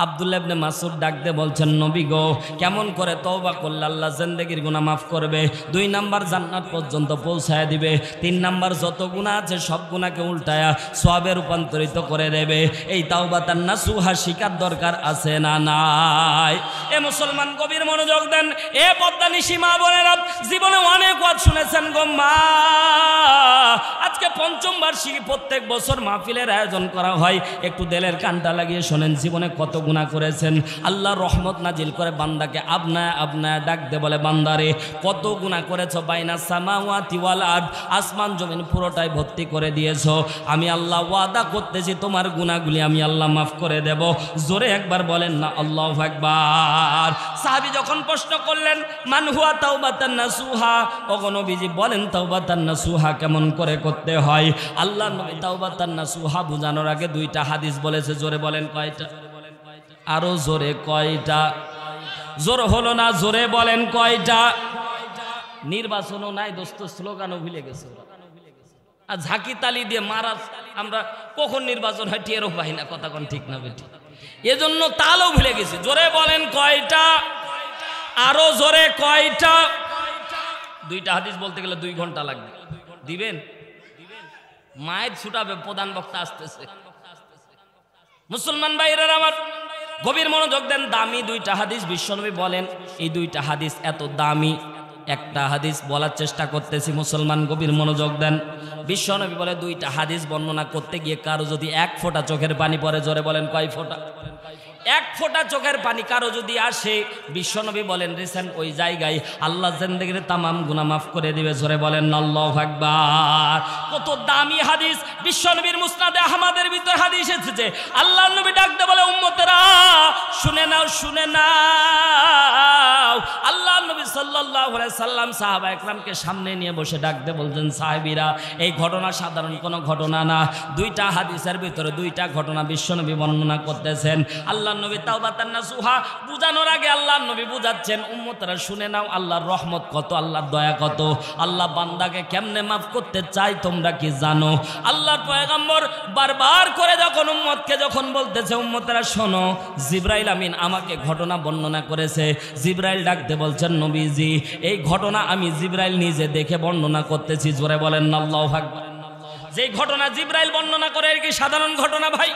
আব্দুল্লাহ ইবনে মাসউদ ডাক দিয়ে বলছেন, নবী গো, কেমন করে তওবা করলে আল্লাহ জিন্দেগির গুনাহ মাফ করবে? 2 নাম্বার জান্নাত পর্যন্ত পৌঁছায় দিবে, 3 নাম্বার যত গুনাহ আছে সব গুনাহকে উল্টায়া সওয়াবে রূপান্তরিত করে দেবে। এই তাওবাতান নাসুহা শিকার দরকার আছে না নাই? এ মুসলমান গভীর মনোযোগ দেন। এ পদ্মানিশি মা বোনেরা, জীবনে অনেক ওয়াজ শুনেছেন গো মা। আজকে ৫ম বার্ষিকী, প্রত্যেক বছর মাহফিলের আয়োজন করা হয়। একটু দিলের কানটা লাগিয়ে শোনেন, জীবনে কত গুনাহ করেছেন। আল্লাহর রহমত নাজিল করে বান্দাকে আপনায় আপনায় ডাক দে, বলে বান্দারে কত গুনাহ করেছো, বাইনা সামাওয়াতি ওয়াল আরদ, আসমান জমিন পুরোটাই ভর্তি করে দিয়েছো। আমি আল্লাহ ওয়াদা করতেছি তোমার গুনাহগুলি আমি আল্লাহ মাফ করে দেব। জোরে একবার বলেন না আল্লাহু আকবার। সাহাবী যখন প্রশ্ন করলেন, মান হুয়া তাওবাতান নাসুহা, ওগো নবীজি বলেন তাওবাতান নাসুহা কেমন করে করতে হয়? আল্লাহ নবী তাওবাতান নাসুহা বুঝানোর আগে 2টা হাদিস বলেছে। জোরে বলেন কয়টা? আরো জোরে কয়টা? জোর হলো না, জোরে বলেন কয়টা? নির্বাচনও নাই দোস্ত, স্লোগানও ভুলে গেছে। আর ঝাঁকি তালি দিয়ে মারা, আমরা কখন নির্বাচন হয় টেরও পাই না। কথা কোন ঠিক না বেটি? এজন্য তালও ভুলে গেছি। জোরে বলেন কয়টা? আরো জোরে কয়টা? 2টা হাদিস বলতে গেলে 2 ঘন্টা লাগবে। দিবেন? মায়ের ছুটাবে, প্রধান বক্তা আসতেছে। মুসলমান ভাইরা আমার গভীর মনোযোগ দেন। দামি 2টা হাদিস বিশ্বনবী বলেন। এই 2টা হাদিস এত দামি, একটা হাদিস বলার চেষ্টা করতেছি। মুসলমান গভীর মনোযোগ দেন। বিশ্বনবী বলে 2টা হাদিস বর্ণনা করতে গিয়ে কারো যদি 1 ফোঁটা চোখের পানি পড়ে, জোরে বলেন কয় ফোঁটা? 1 ফোঁটা চোখের পানি কারো যদি আসে, বিশ্বনবী বলেন রিসেন্ট ওই জায়গায় আল্লাহ জিন্দেগির তামাম গুনাহ মাফ করে দিবে। জোরে বলেন আল্লাহু আকবার। কত দামি হাদিস! বিশ্বনবীর মুসনাদে আহমদের ভিতর হাদিস এসেছে। আল্লাহর নবী ডাক দিয়ে বলে, উম্মতেরা শুনে নাও, শুনে নাও। আল্লাহর নবী সাল্লাল্লাহু আলাইহি সাল্লাম সাহাবা একরামকে সামনে নিয়ে বসে ডাক দিয়ে বলছেন, সাহাবীরা এই ঘটনা সাধারণ কোনো ঘটনা না। 2টা হাদিসের ভিতরে 2টা ঘটনা বিশ্বনবী বর্ণনা করতেছেন। আল্লাহর নবী তাওবাতান নাসুহা বুঝানোর আগে আল্লাহর নবী বুঝাচ্ছেন, উম্মতরা শুনে নাও আল্লাহর রহমত কত, আল্লাহর দয়া কত, আল্লাহ বান্দাকে কেমনে মাফ করতে চায় তোমরা কি জানো? আল্লাহর পয়গম্বর বারবার করে যখন উম্মতকে যখন বলতেছে, উম্মতরা শোনো, জিবরাইল আমিন আমাকে ঘটনা বর্ণনা করেছে। জিবরাইল ডাকতে বলছেন, নবীজি এই ঘটনা আমি জিবরাইল নিজে দেখে বর্ণনা করতেছি। জোরে বলেন আল্লাহু আকবার। যে ঘটনা জিবরাইল বর্ণনা করে এর কি সাধারণ ঘটনা ভাই?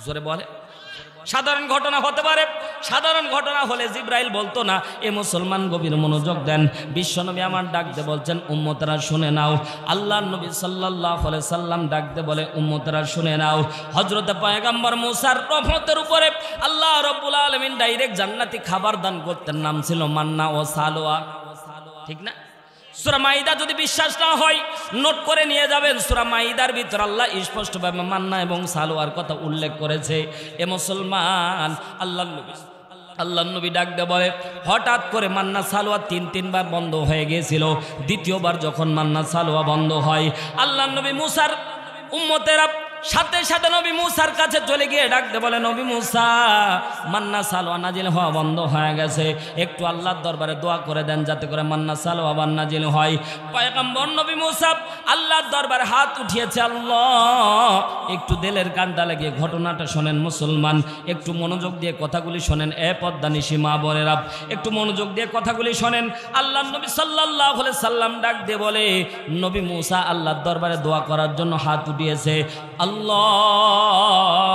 জোরে বলে সাধারণ ঘটনা হতে পারে? সাধারণ ঘটনা হলে জিবরাইল বলতো না। এ মুসলমান গভীর মনোযোগ দেন। বিশ্বনবী আমার ডাকতে বলছেন, উম্মতরা শুনে নাও। আল্লাহর নবী সাল্লাল্লাহু আলাইহি সাল্লাম ডাকতে বলে, উম্মতরা শুনে নাও। হযরতে পয়গম্বর মুসার রহমতের উপরে আল্লাহ রাব্বুল আলামিন ডাইরেক্ট জান্নাতি খাবার দান করতেন। নাম ছিল মান্না ও সালোয়া। ঠিক না? সূরা মাইদা যদি বিশ্বাস না হয় নোট করে নিয়ে যাবেন। সূরা মাইদার ভিতর আল্লাহ স্পষ্টভাবে মান্না এবং সালোয়ার কথা উল্লেখ করেছে। এ মুসলমান, আল্লাহর নবী ডাক দিয়ে বলে, হঠাৎ করে মান্না সালোয়া 3বার বন্ধ হয়ে গিয়েছিল। দ্বিতীয়বার যখন মান্না সালোয়া বন্ধ হয়, আল্লাহর নবী মুসার উম্মতেরা সাথে সাথে নবী মুসার কাছে চলে গিয়ে ডাকতে বলে, নবী মুসা মান্না সালোয়া নাজিল হওয়া বন্ধ হয়ে গেছে, একটু আল্লাহর দরবারে দোয়া করে দেন যাতে করে মান্না সালোয়া আবার নাজিল হয়। পয়গম্বর নবী মুসা আল্লাহর দরবারে হাত উঠিয়েছে। আল্লাহ একটু দিলের কানটা লাগিয়ে ঘটনাটা শোনেন মুসলমান, একটু মনোযোগ দিয়ে কথাগুলি শোনেন। এ পদ্মানিশি মা বোনেরা একটু মনোযোগ দিয়ে কথাগুলি শোনেন। আল্লাহর নবী সাল্লাল্লাহু আলাইহি সাল্লাম ডাক দিয়ে বলে, নবী মুসা আল্লাহর দরবারে দোয়া করার জন্য হাত উঠিয়েছে। আল্লাহ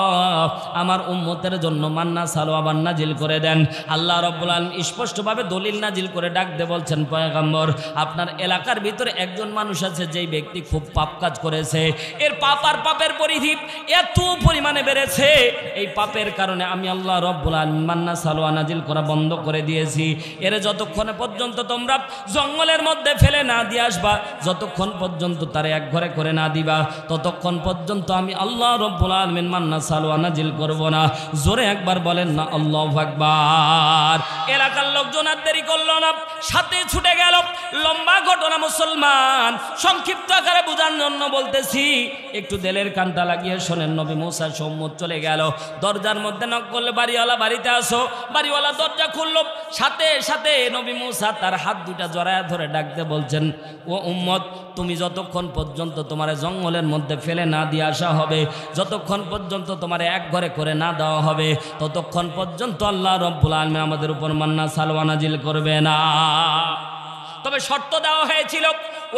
আমার উম্মতের জন্য মান্না সালোয়া আবার নাজিল করে দেন। আল্লাহ রাব্বুল আলামিন স্পষ্টভাবে দলিল নাজিল করে ডাক দিয়ে বলছেন, পয়গম্বর আপনার এলাকার ভিতরে একজন মানুষ আছে যেই ব্যক্তি খুব পাপ কাজ করেছে। এর পাপ আর পাপের পরিধি এত পরিমাণে বেড়েছে, এই পাপের কারণে আমি আল্লাহ রাব্বুল আলামিন মান্না সালোয়া নাজিল করা বন্ধ করে দিয়েছি। এর যতক্ষণ পর্যন্ত তোমরা জঙ্গলের মধ্যে ফেলে না দিয়ে আসবা, যতক্ষণ পর্যন্ত তারে এক ঘরে করে না দিবা, ততক্ষণ পর্যন্ত আমি আল্লাহ রাব্বুল আলামিন মান্না সালোয়া নাজিল করব না। জোরে একবার বলেন না আল্লাহু আকবার। এলাকার লোকজন আর দেরি করলো না, সাথে ছুটে গেল। লম্বা ঘটনা মুসলমান, সংক্ষিপ্ত আকারে বোঝার জন্য বলতেছি, একটু দিলের কানটা লাগিয়ে শোনেন। নবী মুসা সম্মত চলে গেল, দরজার মধ্যে নক করলে বাড়িওয়ালা বাড়িতে আসো। বাড়িওয়ালা দরজা খুলল, সাথে সাথে নবী মুসা তার হাত দুটা জড়ায়া ধরে ডাকতে বলছেন, ও উম্মত, তুমি যতক্ষণ পর্যন্ত তোমার জঙ্গলের মধ্যে ফেলে না দিয়ে আসা হবে, যতক্ষণ পর্যন্ত তোমার এক ঘরে করে না দেওয়া হবে, ততক্ষণ পর্যন্ত আল্লাহ রব্বুল আলামিন আমাদের উপর মান্না সালওয়া নাজিল করবে না। তবে শর্ত দেওয়া হয়েছিল,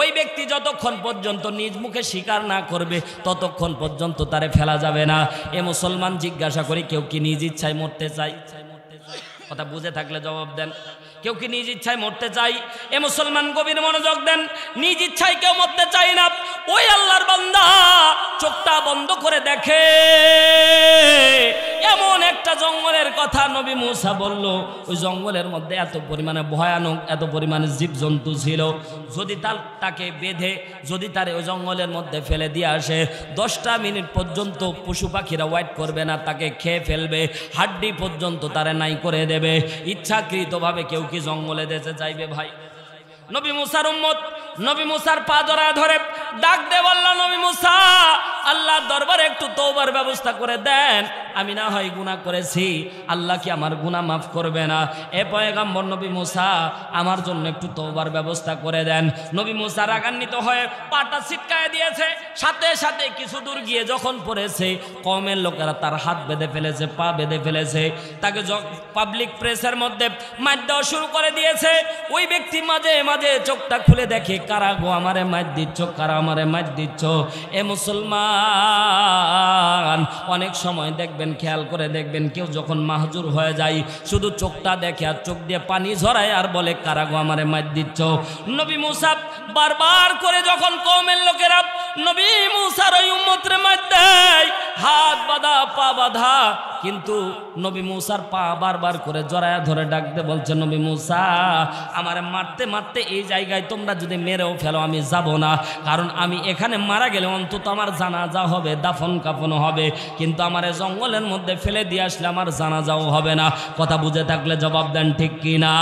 ওই ব্যক্তি যতক্ষণ পর্যন্ত নিজ মুখে স্বীকার না করবে ততক্ষণ পর্যন্ত তারে ফেলা যাবে না। এ মুসলমান, জিজ্ঞাসা করি, কেউ কি নিজ ইচ্ছায় মরতে চায়? কথা বুঝে থাকলে জবাব দেন। কেউ কি নিজ ইচ্ছায় মরতে চাই? এ মুসলমান, গভীর মনোযোগ দেন। নিজ ইচ্ছায় কেউ মরতে চাই না। ওই আল্লাহর বান্দা চোখটা বন্ধ করে দেখে, এমন একটা জঙ্গলের কথা নবী মুসা বলল, ওই জঙ্গলের মধ্যে এত পরিমাণে ভয়ানক, এত পরিমাণে জীবজন্তু ছিল, যদি তাকে বেঁধে যদি তার ওই জঙ্গলের মধ্যে ফেলে দিয়ে আসে, 10টা মিনিট পর্যন্ত পশু পাখিরা ওয়েট করবে না, তাকে খেয়ে ফেলবে, হাড্ডি পর্যন্ত তারে নাই করে দেবে। ইচ্ছাকৃতভাবে কেউ কি জঙ্গলে যেতে চাইবে ভাই? নবী মুসার উম্মত নবী মুসার পা জড়ায় ধরে ডাক দে বলল, নবী মুসা, আল্লাহর দরবারে একটু তওবার ব্যবস্থা করে দেন, আমি না হয় গুনাহ করেছি, আল্লাহ কি আমার গুনাহ মাফ করবে না? এ পয়গম্বর নবী মুসা, আমার জন্য একটু তওবার ব্যবস্থা করে দেন। নবী মুসা রাগান্বিত হয়ে পাটা ছিটকায় দিয়েছে, সাথে সাথে কিছু দূর গিয়ে যখন পড়েছে, কওমের লোকেরা তার হাত বেঁধে ফেলেছে, পা বেঁধে ফেলেছে, তাকে পাবলিক প্রেসের মধ্যে মার দেওয়া শুরু করে দিয়েছে। ওই ব্যক্তি মাঝে মাঝে চোখটা খুলে দেখে, কারা গো আমারে মার দিচ্ছ, কারা আমারে মার দিচ্ছ? এ মুসলমান, অনেক সময় দেখবেন, খেয়াল করে দেখবেন, কেউ যখন মাহজুর হয়ে যায় শুধু চোখটা দেখে আর চোখ দিয়ে পানি ঝরায় আর বলে, কারা গো আমারে মার দিচ্ছ? নবী মুসা বারবার করে যখন কওমের লোকেরা নবী মুসার ওই উম্মতরে মার দেয়, হাত বাঁধা পা বাঁধা, কিন্তু নবী মুসার পা বারবার করে জড়ায়া ধরে ডাকতে বলছে, নবী মুসা, আমারে মারতে মারতে এই জায়গায় তোমরা যদি মেরেও ফেলো আমি যাব না, কারণ আমি এখানে মারা গেলে অন্তত আমার জানাজা হবে, দাফন কাফন হবে, কিন্তু আমারে জঙ্গলের মধ্যে ফেলে দিয়ে আসলে আমার জানাজাও হবে না। কথা বুঝে থাকলে জবাব দেন, ঠিক কিনা?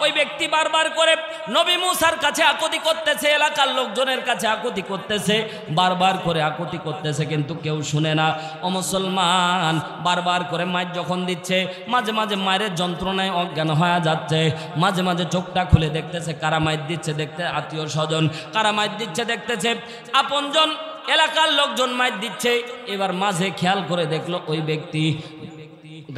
ওই ব্যক্তি বারবার করে নবী মুসার কাছে আকুতি করতেছে, এলাকার লোকজনের কাছে আকুতি করতেছে, বারবার করে আকুতি করতেছে, কিন্তু কেউ শুনে না। ও মুসলমান, বারবার করে মায়ের যখন দিচ্ছে, মাঝে মাঝে মায়ের যন্ত্রণায় অজ্ঞান হয়ে যাচ্ছে, মাঝে মাঝে চোখটা খুলে দেখতেছে, কারা মায়ের দিচ্ছে, দেখতে আত্মীয় স্বজন, কারা মায়ের দিচ্ছে দেখতেছে, আপনজন, এলাকার লোকজন মায়ের দিচ্ছে। এবার মাঝে খেয়াল করে দেখলো, ওই ব্যক্তি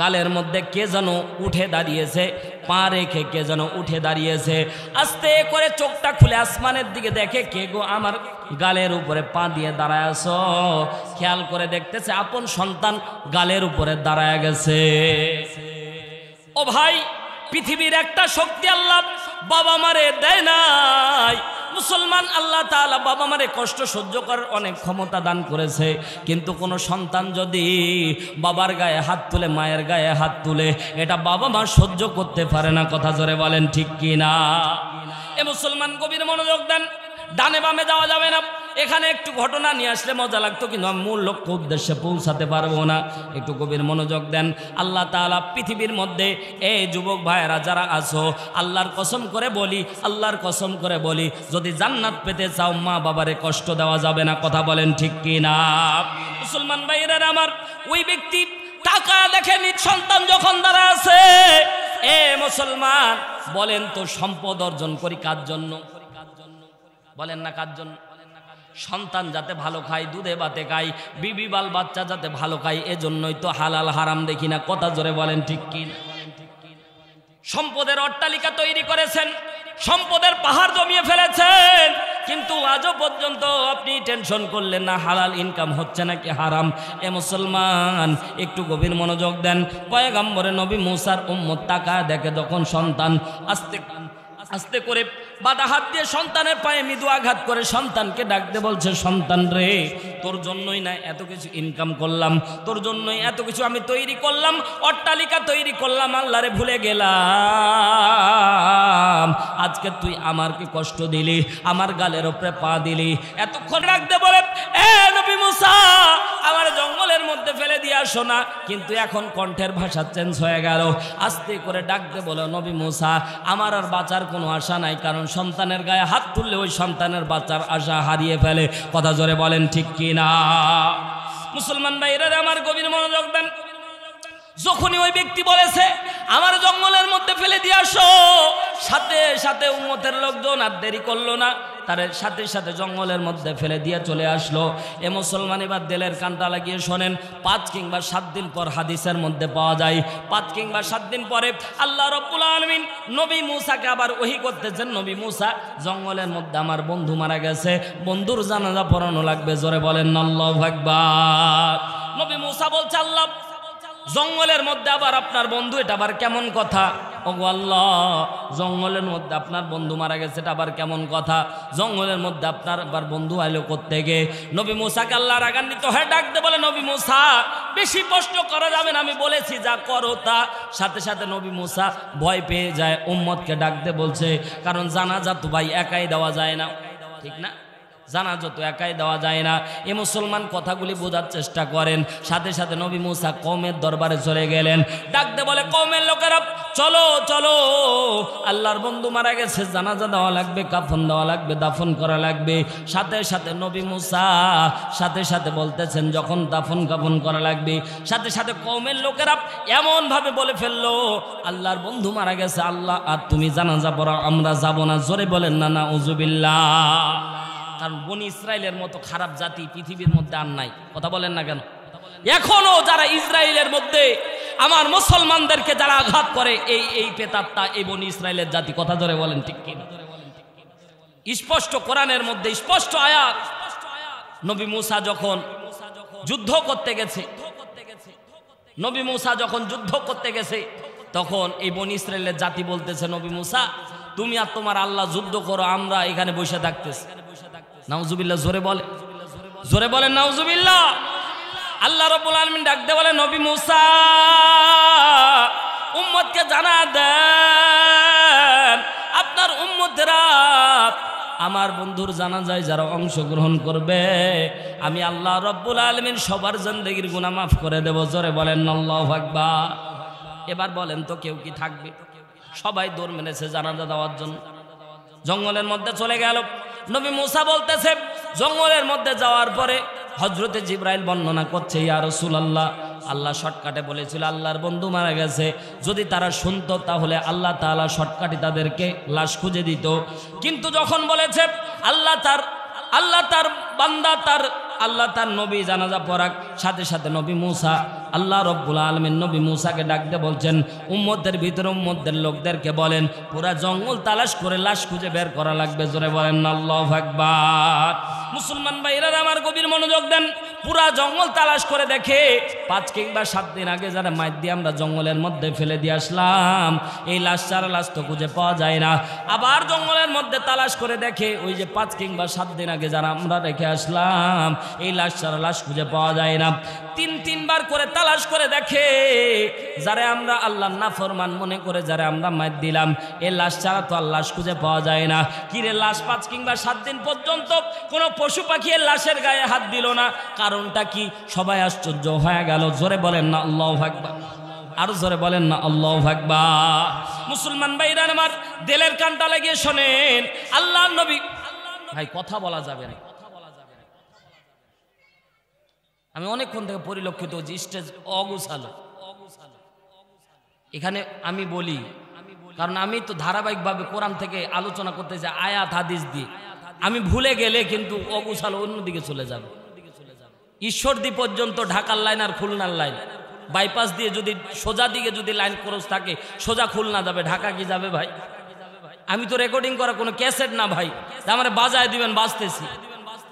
গালের মধ্যে কে যেন উঠে দাঁড়িয়েছে, পা রেখে কে যেন উঠে দাঁড়িয়েছে। আস্তে করে চোখটা খুলে আসমানের দিকে দেখে, কে গো আমার গালের উপরে পা দিয়ে দাঁড়ায় আছো? খেয়াল করে দেখতেছে আপন সন্তান গালের উপরে দাঁড়ায় গেছে। ও ভাই, পৃথিবীর একটা শক্তি আল্লাহ বাবা মারে দেয় নাই। মুসলমান, আল্লাহ তাআলা বাবা মারে কষ্ট সহ্য করার অনেক ক্ষমতা দান করেছে, কিন্তু কোনো সন্তান যদি বাবার গায়ে হাত তুলে, মায়ের গায়ে হাত তুলে, এটা বাবা মা সহ্য করতে পারে না। কথা জোরে বলেন, ঠিক কি না? এ মুসলমান, গভীর মনোযোগ দেন। ডানে বামে যাওয়া যাবে না। এখানে একটু ঘটনা নিয়ে আসলে মজা লাগতো, কিন্তু আমি মূল লক্ষ্য উদ্দেশ্যে পৌঁছাতে পারবো না। একটু গভীর মনোযোগ দেন। আল্লাহ তাআলা পৃথিবীর মধ্যে এই যুবক ভাইয়েরা যারা আছো, আল্লাহর কসম করে বলি, আল্লাহর কসম করে বলি, যদি জান্নাত পেতে চাও, মা বাবারে কষ্ট দেওয়া যাবে না। কথা বলেন, ঠিক কি না? মুসলমান ভাইয়েরা আমার, ওই ব্যক্তি টাকা দেখে নিজ সন্তান যখন দাঁড়া আছে, এ মুসলমান, বলেন তো সম্পদ অর্জন করি কার জন্য? বলেন না, কার জন্য? সন্তান যাতে ভালো খায়, দুধে ভাতে খায়, বিবি বাল বাচ্চা যাতে ভালো খায়, এজন্যই তো হালাল হারাম দেখি না। কথা জোরে বলেন, ঠিক কি? সম্পদের অট্টালিকা তৈরি করেছেন, সম্পদের পাহাড় জমিয়ে ফেলেছেন, কিন্তু আজও পর্যন্ত আপনি টেনশন করলেন না হালাল ইনকাম হচ্ছে নাকি হারাম। এ মুসলমান, একটু গভীর মনোযোগ দেন। পয়গম্বরে নবী মুসার উম্মত টাকা দেখে যখন সন্তান আস্তে আস্তে করে বাধা হাত দিয়ে সন্তানের পায়ে মৃদু আঘাত করে সন্তানকে ডাকতে বলছে, সন্তান রে, তোর জন্যই না এত কিছু ইনকাম করলাম, তোর জন্যই এত কিছু আমি তৈরি করলাম, অট্টালিকা তৈরি করলাম, আল্লাহরে ভুলে গেলাম। আজকে তুই আমারকে কষ্ট দিলি, আমার গালের উপরে পা দিলি। এতক্ষণ ডাকতে বলে, এ নবী মুসা, আমার জঙ্গলের মধ্যে ফেলে দিয়ে আসো না। কিন্তু এখন কণ্ঠের ভাষা চেঞ্জ হয়ে গেল, আস্তে করে ডাকতে বলো, নবী মুসা আমার আর বাঁচার কোনো আশা নাই, কারণ সন্তানের গায়ে হাত তুললে ওই সন্তানের বাঁচার আশা হারিয়ে ফেলে। কথা জোরে বলেন ঠিক কি না? মুসলমান ভাইরা আমার গভীর মনোযোগ দেন। যখনই ওই ব্যক্তি বলেছে আমার জঙ্গলের মধ্যে ফেলে দিয়ে আসো, সাথে সাথে উম্মতের লোকজন আর দেরি করলো না, তার সাথে সাথে জঙ্গলের মধ্যে ফেলে দিয়ে চলে আসলো। এ মুসলমান এবার দিলের কানটা লাগিয়ে শোনেন, 5 কিংবা 7 দিন পর হাদিসের মধ্যে পাওয়া যায় 5 কিংবা 7 দিন পরে আল্লাহ রাব্বুল আলামিন নবী মূসাকে আবার ওহী করতেছেন, নবী মূসা জঙ্গলের মধ্যে আমার বন্ধু মারা গেছে, বন্ধুর জানাজা পড়ানো লাগবে। জোরে বলেন আল্লাহু আকবার। নবী মূসা বলছে, আল্লাহ জঙ্গলের মধ্যে আবার আপনার বন্ধু, এটা আবার কেমন কথা? ওগো আল্লাহ, জঙ্গলের মধ্যে আপনার বন্ধু মারা গেছে, এটা আবার কেমন কথা? জঙ্গলের মধ্যে আপনার আবার বন্ধু আইলো কোত্থেকে? নবী মূসাকে আল্লাহ রাগান্বিত হয়ে ডাকতে বলে, নবী মূসা বেশি কষ্ট করা যাবে না, আমি বলেছি যা করো তা। সাথে সাথে নবী মূসা ভয় পেয়ে যায়, উম্মতকে ডাকতে বলছে, কারণ জানাজা তো ভাই একাই দেওয়া যায় না, ঠিক না? জানাজা তো একাই দেওয়া যায় না। এ মুসলমান কথাগুলি বোঝার চেষ্টা করেন। সাথে সাথে নবী মূসা কওমের দরবারে চলে গেলেন, ডাকতে বলে, কওমের লোকেরা চলো চলো, আল্লাহর বন্ধু মারা গেছে, জানাজা দেওয়া লাগবে, কাফন দেওয়া লাগবে, দাফন করা লাগবে। সাথে সাথে নবী মূসা সাথে সাথে বলতেছেন, যখন দাফন কাফন করা লাগবে, সাথে সাথে কওমের লোকেরা এমন ভাবে বলে ফেললো, আল্লাহর বন্ধু মারা গেছে, আল্লাহ আর তুমি জানাজা পড়াও, আমরা যাব না। জোরে বলেন না নাউজুবিল্লাহ। কারণ বনি ইসরায়েলের মতো খারাপ জাতি পৃথিবীর মধ্যে আর নাই। কথা বলেন না কেন? এখনো যারা ইসরায়েলের মধ্যে আমার মুসলমানদেরকে যারা আঘাত করে, এই পেতাত্তা, এই বনি ইসরায়েলের জাতি। কথা ধরে বলেন ঠিক কি? স্পষ্ট কোরআনের মধ্যে স্পষ্ট আয়াত। নবী মূসা যখন যুদ্ধ করতে গেছে, নবী মূসা যখন যুদ্ধ করতে গেছে, তখন এই বনি ইসরায়েলের জাতি বলতেছে, নবী মূসা তুমি আর তোমার আল্লাহ যুদ্ধ করো, আমরা এখানে বসে থাকতেছি। নাউজুবিল্লাহ। জোরে বলে, জোরে বলেন নাউজুবিল্লাহ। আল্লাহ রাব্বুল আলামিন ডাকতে বলে, নবী মূসা উম্মতকে জানা দেন, আপনার উম্মতেরা আমার বন্ধুর জানাজায় যারা অংশগ্রহণ করবে, আমি আল্লাহ রাব্বুল আলামিন সবার জিন্দেগীর গুনাহ মাফ করে দেব। জোরে বলেন আল্লাহু আকবার। এবার বলেন তো কেউ কি থাকবে? সবাই দৌড় মেরেছে জানাজা দেওয়ার জন্য, জঙ্গলের মধ্যে চলে গেল। নবী মূসা বলতেছে, জঙ্গলের মধ্যে যাওয়ার পরে হযরতে জিবরাইল বর্ণনা করছে, ইয়া রাসূলুল্লাহ, আল্লাহ শর্টকাটে বলেছিল আল্লাহর বন্ধু মারা গেছে, যদি তারা শুনতো তাহলে আল্লাহ তাআলা শর্টকাটে তাদেরকে লাশ খুঁজে দিত। কিন্তু যখন বলেছে আল্লাহ তার বান্দা, আল্লাহ তার নবী জানাজা পড়াক, সাথে সাথে নবী মূসা আল্লাহ রাব্বুল আলামিন নবী মূসাকে ডাকতে বলছেন, উম্মতের ভিতরে উম্মতের লোকদেরকে বলেন পুরা জঙ্গল তালাশ করে লাশ খুঁজে বের করা লাগবে। জোরে বলেন আল্লাহু আকবার। মুসলমান ভাইরা আমার গভীর মনোযোগ দেন। পুরা জঙ্গল তালাশ করে দেখে 5 কিংবা 7 দিন আগে যারা মাইর দিয়ে আমরা জঙ্গলের মধ্যে ফেলে দিয়ে আসলাম, এই লাশ ছাড়া লাশ তো খুঁজে পাওয়া যায় না। আবার জঙ্গলের মধ্যে তালাশ করে দেখে ওই যে 5 কিংবা 7 দিন আগে যারা আমরা রেখে আসলাম, এই লাশ ছাড়া লাশ খুঁজে পাওয়া যায় না। 3-3 করে তালাশ করে দেখে যারা আমরা আল্লাহর নাফরমান মনে করে যারা আমরা মাইর দিলাম, এই লাশ ছাড়া তো আর লাশ খুঁজে পাওয়া যায় না। কিরে লাশ 5 কিংবা 7 দিন পর্যন্ত কোনো পশু পাখি লাশের গায়ে হাত দিল না, কারণটা কি? সবাই আশ্চর্য হয়ে গেল। জোরে বলেন না আল্লাহু আকবার। আরো জোরে বলেন না আল্লাহু আকবার। মুসলমান ভাইরা আমার দিলের কানটা লাগিয়ে শোনেন, আল্লাহর নবী, ভাই কথা বলা যাবে না, আমি অনেকক্ষণ থেকে পরিলক্ষিত যে স্টেজ অগুছালো। এখানে আমি বলি, কারণ আমি তো ধারাবাহিকভাবে কোরআন থেকে আলোচনা করতে চাই আয়াত হাদিস দিয়ে, আমি ভুলে গেলে কিন্তু অগুছালো অন্যদিকে চলে যাবে। ঈশ্বরদী পর্যন্ত ঢাকার লাইন আর খুলনার লাইন, বাইপাস দিয়ে যদি সোজা দিকে যদি লাইন ক্রস থাকে, সোজা খুলনা যাবে, ঢাকা কি যাবে ভাই? আমি তো রেকর্ডিং করা কোনো ক্যাসেট না ভাই, আমার বাজায় দিবেন, বাজতেছি,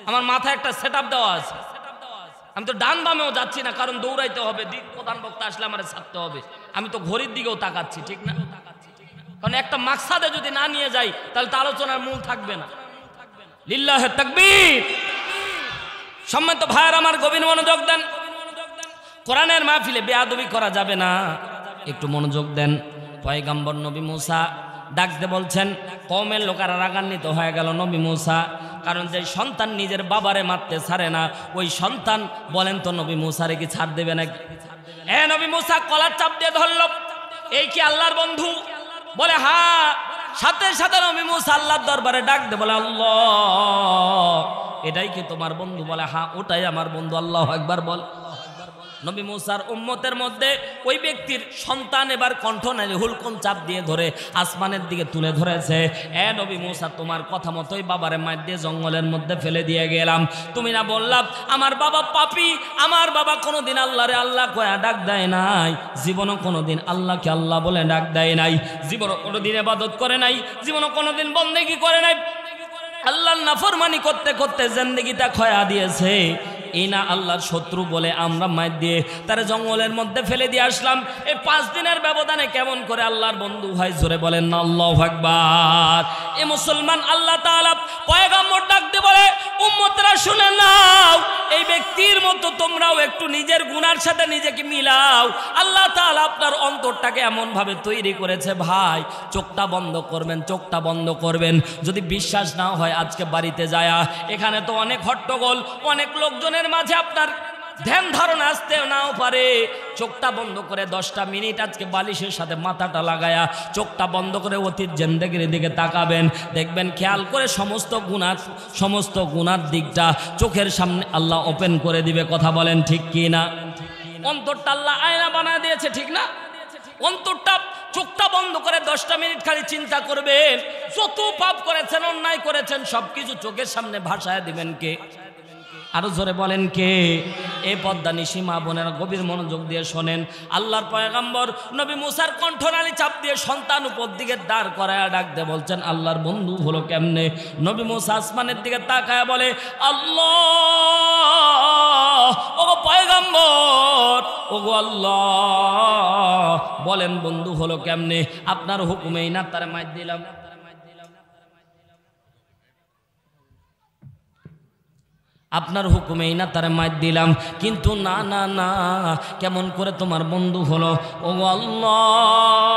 আমার মাথায় একটা সেট আপ দেওয়া আছে। আমি তো ডান বামেও যাচ্ছি না, কারণ দৌড়াইতে হবে, প্রধান বক্তা আসলে আমার ছাড়তে হবে। আমি তো ঘড়ির দিকেও তাকাচ্ছি, ঠিক না? কারণ একটা মাকসাদে যদি না নিয়ে যাই তাহলে তো আলোচনার মূল থাকবে না। লিল্লাহে তাকবীর। সম্মানিত ভাইয়ের আমার গভীর মনোযোগ দেন। কোরআনের মাহফিলে বেয়াদবি করা যাবে না, একটু মনোযোগ দেন। পয়গম্বর নবী মূসা ডাকতে বলছেন। কওমের লোকেরা রাগান্বিত হয়ে গেল নবী মূসা, কারণ যে সন্তান নিজের বাবারে মারতে ছাড়ে না, ওই সন্তান বলেন তো নবী মূসারে কি ছাড় দেবে নাকি? নবী মূসা কলার চাপ দিয়ে ধরল, এই কি আল্লাহর বন্ধু? বলে হ্যাঁ। সাথে সাথে নবী মূসা আল্লাহর দরবারে ডাক দে, বলে আল্লাহ এটাই কি তোমার বন্ধু? বলে হ্যাঁ ওটাই আমার বন্ধু। আল্লাহু আকবার বল। নবী মূসার উম্মতের মধ্যে ওই ব্যক্তির সন্তান এবার কণ্ঠ নালি হুলকুম চাপ দিয়ে ধরে আসমানের দিকে তুলে ধরেছে। নবী মূসা তোমার কথা মতোই বাবারে মার দিয়ে জঙ্গলের মধ্যে ফেলে দিয়ে গেলাম। তুমি না বললাম আমার বাবা পাপী, আমার বাবা কোনোদিন আল্লাহরে আল্লাহ কয়া ডাক দেয় নাই, জীবনও কোনোদিন আল্লাহকে আল্লাহ বলে ডাক দেয় নাই, জীবনও কোনোদিন ইবাদত করে নাই, জীবনও কোনোদিন বন্দেগী করে নাই, আল্লাহর নাফরমানি করতে করতে জিন্দেগিটা খয়া দিয়েছে। এই না আল্লাহর শত্রু বলে আমরা মার দিয়ে তার জঙ্গলের মধ্যে ফেলে দিয়ে আসলাম। এই 5 দিনের ব্যবধানে কেমন করে আল্লাহর বন্ধু হয়? জোরে বলেন না আল্লাহু আকবার। এ মুসলমান আল্লাহ তাআলা পয়গম্বর ডাক দিয়ে বলে উম্মতরা শুনে নাও, এই ব্যক্তির মতো তোমরাও একটু নিজের গুনার সাথে নিজেকে মিলাও। আল্লাহ তাআলা আপনার অন্তরটাকে এমন ভাবে তৈরি করেছে ভাই, চোখটা বন্ধ করবেন, চোখটা বন্ধ করবেন। যদি বিশ্বাস না হয় আজকে বাড়িতে যায়া, এখানে তো অনেক হট্টগোল, অনেক লোকজনের মাঝে আপনার ধ্যান ধারণা আসতে নাও পারে। চোখটা বন্ধ করে 10টা মিনিট আজকে বালিশের সাথে মাথাটা লাগায়া চোখটা বন্ধ করে অতীত জিন্দেগির দিকে তাকাবেন, দেখবেন খেয়াল করে সমস্ত গুনার দিকটা চোখের সামনে আল্লাহ ওপেন করে দিবে। কথা বলেন ঠিক কি না? অন্তরটা আল্লাহ আয়না বানায় দিয়েছে, ঠিক না? অন্তরটা চোখটা বন্ধ করে 10টা মিনিট খালি চিন্তা করবেন, যত পাপ করেছেন অন্যায় করেছেন সবকিছু চোখের সামনে ভাসায় দিবেন কে? আরো জোরে বলেন কে? এই পদ্মা নিশি মা বোনেরা গভীর মনোযোগ দিয়ে শোনেন। আল্লাহর পয়গম্বর নবী মূসার কণ্ঠনালী চাপ দিয়ে সন্তান উপর দিকে দাঁড় করায় ডাক দিয়ে বলছেন আল্লাহর বন্ধু হলো কেমনে? নবী মূসা আসমানের দিকে তাকায় বলে আল্লাহ, ওগো পয়গম্বর, ওগো আল্লাহ বলেন বন্ধু হলো কেমনে? আপনার হুকুমেই না তার মার দিলাম, আপনার হুকুমেই না তারে মার দিলাম, কিন্তু না না না, কেমন করে তোমার বন্ধু হলো? ও আল্লাহ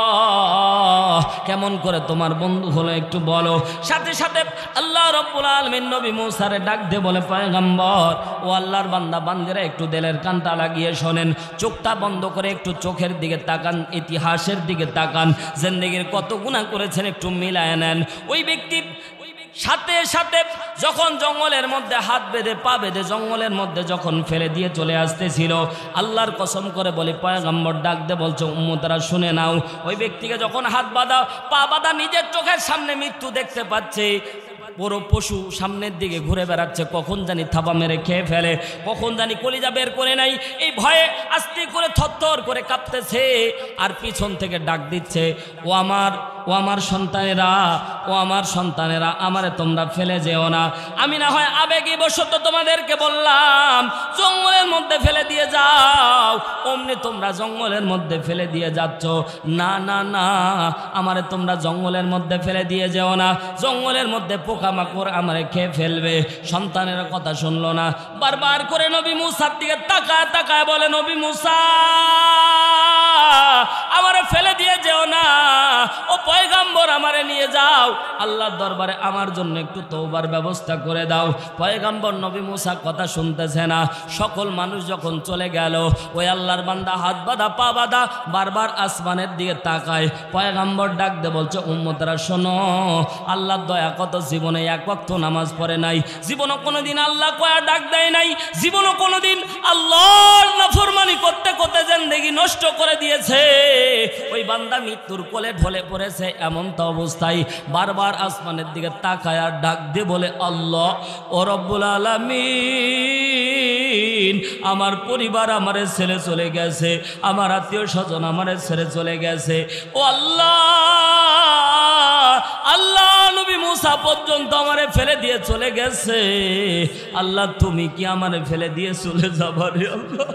কেমন করে তোমার বন্ধু হলো একটু বলো। সাথে সাথে আল্লাহ রাব্বুল আলামিন নবী মূসারে ডাক দিয়ে বলে পয়গম্বর ও আল্লাহর বান্দা বান্দিরা একটু দিলের কানটা লাগিয়ে শোনেন, চোখটা বন্ধ করে একটু চোখের দিকে তাকান, ইতিহাসের দিকে তাকান, জিন্দেগির কত গুনাহ করেছেন একটু মিলায় নেন। ওই ব্যক্তি সাথে সাথে যখন জঙ্গলের মধ্যে হাত বেঁধে পা বেঁধে জঙ্গলের মধ্যে যখন ফেলে দিয়ে চলে আসতেছিল, আল্লাহর কসম করে বলি পয়গম্বর ডাক দে বলছে উম্মতরা শুনে নাও, ওই ব্যক্তিকে যখন হাত বাঁধা পা বাঁধা নিজের চোখের সামনে মৃত্যু দেখতে পাচ্ছে, বড় পশু সামনের দিকে ঘুরে বেড়াচ্ছে, কখন জানি থাবা মেরে খেয়ে ফেলে, কখন জানি কলিজা বের করে নাই, এই ভয়ে আস্তে করে থরথর করে কাঁপতেছে, আর পিছন থেকে ডাক দিচ্ছে ও আমার সন্তানেরা, ও আমার সন্তানেরা, আমারে তোমরা ফেলে যেও না। আমি না হয় আবেগী বশত তোমাদেরকে বললাম জঙ্গলের মধ্যে ফেলে দিয়ে যাও, অমনি তোমরা জঙ্গলের মধ্যে ফেলে দিয়ে যাচ্ছ। না না না, আমারে তোমরা জঙ্গলের মধ্যে ফেলে দিয়ে যেও না, জঙ্গলের মধ্যে পোকামাকড় আমারে খেয়ে ফেলবে। সন্তানেরা কথা শুনলো না, বারবার করে নবী মূসার দিকে তাকায় তাকায় বলে নবী মূসা আমারে ফেলে দিয়ে যেও না, ও পয়গম্বর আমারে নিয়ে যাও, আল্লাহর দরবারে আমার জন্য একটু তওবার ব্যবস্থা করে দাও। পয়গম্বর নবী মূসা কথা শুনতেছে না। সকল মানুষ যখন চলে গেল, ওই আল্লাহর বান্দা হাত বাঁধা পা বাঁধা বারবার আসমানের দিকে তাকায়। পয়গম্বর ডাক দে বলছে উম্মতরা শোনো, আল্লাহর দয়া কত, জীবনে এক ওয়াক্ত নামাজ পড়ে নাই, জীবনে কোনোদিন আল্লাহ কয়া ডাক দেয় নাই, জীবনে কোনোদিন আল্লাহর নাফরমানি করতে করতে জিন্দেগি নষ্ট করে দিয়েছে। ওই বান্দা মৃত্যুর কোলে ঢলে পড়েছে, এমন তো অবস্থায় বারবার আসমানের দিকে তাকায় আর ডাক দিয়ে বলে আল্লাহ ও রব্বুল আলামিন, আমার পরিবার আমারে ছেড়ে চলে গেছে, আমার আত্মীয় স্বজন আমারে ছেড়ে চলে গেছে, ও আল্লাহ আল্লাহ নবী মূসা পর্যন্ত আমারে ফেলে দিয়ে চলে গেছে, আল্লাহ তুমি কি আমারে ফেলে দিয়ে চলে যাবা রে আল্লাহ?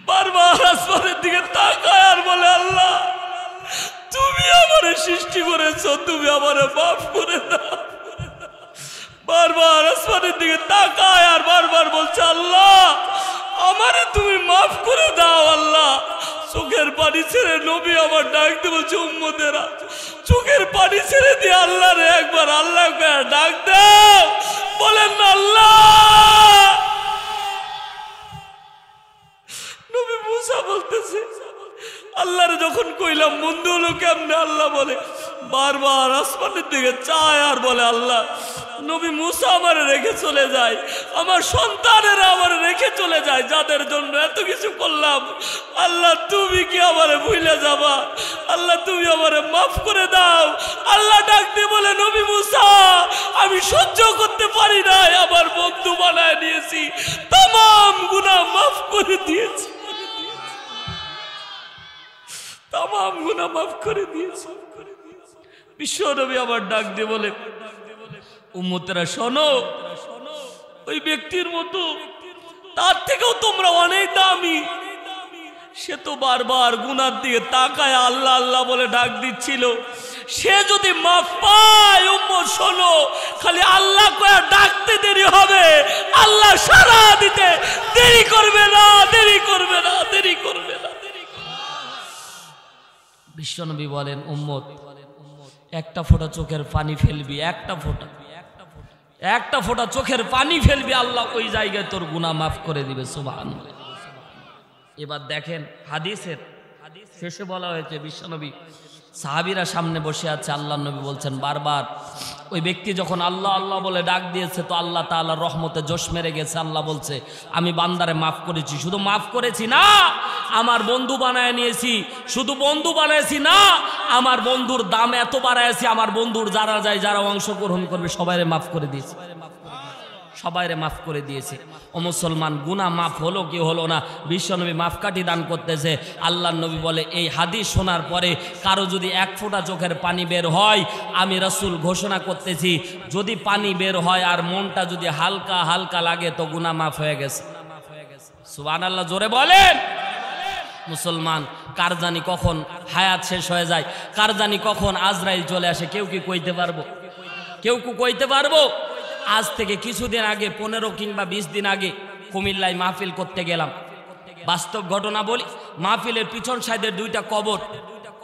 বারবার আসমানের দিকে তাকায় আর বলে আল্লাহ তুমি আমারে সৃষ্টি করেছো, তুমি আমারে মাফ করে দাও। বারবার আসমানের দিকে তাকায় আর বারবার বলছে আল্লাহ আমারে তুমি মাফ করে দাও। আল্লাহ চোখের চোখের পানি ছেড়ে নবী আমার ডাক দিয়ে বলছে, উম্মতেরা চোখের পানি ছেড়ে দিয়ে আল্লাহ রে একবার আল্লাহ ডাক দাও, বলেন না আল্লাহ। নবী মুসা বলতেছে, আল্লাহরে যখন কইলাম বন্ধু হলো কেমনে, আল্লাহ বলে বারবার আসমানের দিকে চায় আর বলে আল্লাহ নবী মুসা আমারে রেখে চলে যায়, আমার সন্তানেরা আমারে রেখে চলে যায়, যাদের জন্য এত কিছু করলাম, আল্লাহ তুমি কি আমারে ভুলে যাবা, আল্লাহ তুমি আমারে মাফ করে দাও। আল্লাহ ডাক দিয়ে বলে, নবী মুসা আমি সহ্য করতে পারি নাই, আমার বন্ধু বানায় নিয়েছি, तमाम গুনাহ মাফ করে দিয়েছি, तमाम গুনাহ মাফ করে দিয়েছি। বিশ্ব নবী আবার ডাক দিয়ে বলে, উম্মতেরা শোনো, ওই ব্যক্তির মতো তার থেকেও তোমরা অনেক দামি, সে তো বারবার গুনার দিকে তাকায় আল্লাহ আল্লাহ বলে ডাক দিচ্ছিল, সে যদি মাফ পায় উম্মত শোনো, খালি আল্লাহ কয়া ডাকতে দেরি হবে, আল্লাহ সারা দিতে দেরি করবে না, দেরি করবে না, দেরি করবে না। বিশ্বনবী বলেন, উম্মত একটা ফোঁটা চোখের পানি ফেলবি, একটা ফোঁটা চোখের পানি ফেলবি, আল্লাহ ওই জায়গায় তোর গুনাহ মাফ করে দিবে। সুবহানাল্লাহ। এবার দেখেন হাদিসের শেষে বলা হয়েছে, বিশ্বনবী সাহাবীরা সামনে বসে আছে, আল্লাহ নবী বলছেন বারবার ওই ব্যক্তি যখন আল্লাহ আল্লাহ বলে ডাক দিয়েছে, তো আল্লাহ তাআলার রহমতে জোশ মেরে গেছে। আল্লাহ বলছে, আমি বান্দারে মাফ করেছি, শুধু মাফ করেছি না, আমার বন্ধু বানায় নিয়েছি, শুধু বন্ধু বানাইছি না, আমার বন্ধুর দাম এত বাড়াইছি, আমার বন্ধুর যারা যায় যারা অংশগ্রহণ করবে সবাইরে মাফ করে দিয়েছি, সবাইরে মাফ করে দিয়েছে। ও মুসলমান, গুনাহ মাফ হলো কি হলো না, বিশ্বনবী মাফকাঠি দান করতেছে। আল্লাহর নবী বলে, এই হাদিস শোনার পরে কারো যদি এক ফোঁটা চোখের পানি বের হয়, আমি রাসূল ঘোষণা করতেছি, যদি পানি বের হয় আর মনটা যদি হালকা হালকা লাগে, তো গুনাহ মাফ হয়ে গেছে। সুবহানাল্লাহ, জোরে বলেন। মুসলমান, কার জানি কখন হায়াত শেষ হয়ে যায়, কার জানি কখন আজরাইল চলে আসে, কেউ কি কইতে পারবো? কেউ কি কইতে পারবো? আজ থেকে কিছুদিন আগে, 15 কিংবা 20 দিন আগে কুমিল্লায় মাহফিল করতে গেলাম। বাস্তব ঘটনা বলি, মাহফিলের পিছন সাইডের 2টা কবর,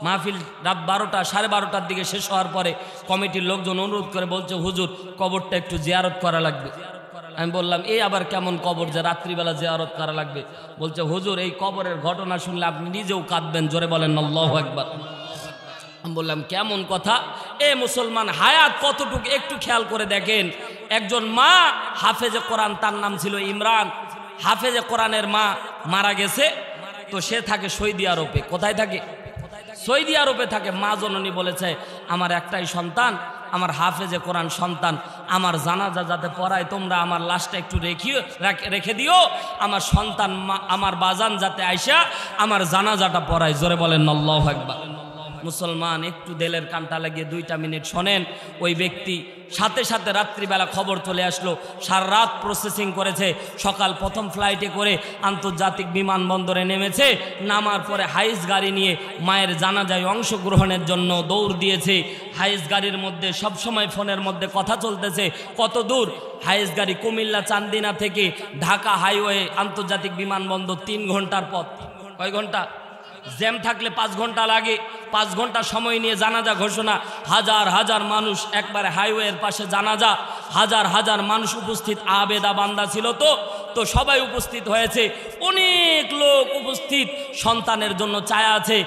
মাহফিল রাত 12টা 12:30টার দিকে শেষ হওয়ার পরে কমিটির লোকজন অনুরোধ করে বলছে, হুজুর কবরটা একটু জিয়ারত করা লাগবে। আমি বললাম, এই আবার কেমন কবর যে রাত্রিবেলা জিয়ারত করা লাগবে? বলছে, হুজুর এই কবরের ঘটনা শুনলে আপনি নিজেও কাঁদবেন, জোরে বলেন আল্লাহু আকবার। আমি বললাম, কেমন কথা? এ মুসলমান, হায়াত কতটুকু একটু খেয়াল করে দেখেন। একজন মা হাফেজে কোরআন, তার নাম ছিল ইমরান, হাফেজে কোরআনের মা মারা গেছে, তো সে থাকে সৌদি আরবে। কোথায় থাকে? সৌদি আরবে থাকে। মা জননী বলেছে, আমার একটাই সন্তান, আমার হাফেজে কোরআন সন্তান, আমার জানাজা যাতে পড়ায় তোমরা আমার লাশটা একটু রেখে দিও, আমার সন্তান আমার বাজান যাতে আইসা আমার জানাজাটা পড়ায়। জোরে বলেন আল্লাহু আকবার। মুসলমান, একটু দিলের কানটা লাগিয়ে 2টা মিনিট শোনেন। ওই ব্যক্তি সাথে সাথে রাত্রিবেলা খবর চলে আসলো, সারা রাত প্রসেসিং করেছে, সকাল প্রথম ফ্লাইটে করে আন্তর্জাতিক বিমানবন্দরে নেমেছে, নামার পরে হাইস গাড়ি নিয়ে মায়ের জানাজায় অংশগ্রহণের জন্য দৌড় দিয়েছে। হাইস গাড়ির মধ্যে সবসময় ফোনের মধ্যে কথা চলতেছে, কত দূর? হাইস গাড়ি কুমিল্লা চান্দিনা থেকে ঢাকা হাইওয়ে আন্তর্জাতিক বিমানবন্দর 3 ঘন্টার পথ। কয় ঘন্টা? জ্যাম থাকলে 5 ঘন্টা লাগে। 5 ঘন্টা সময় নিয়ে জানাজা ঘোষণা, হাজার হাজার মানুষ একবারে হাইওয়ের পাশে জানাজা, হাজার হাজার মানুষ উপস্থিত, আবেদা বান্দা ছিল তো সবাই উপস্থিত হয়েছে, অনেক লোক উপস্থিত, সন্তানের জন্য চায়া আছে,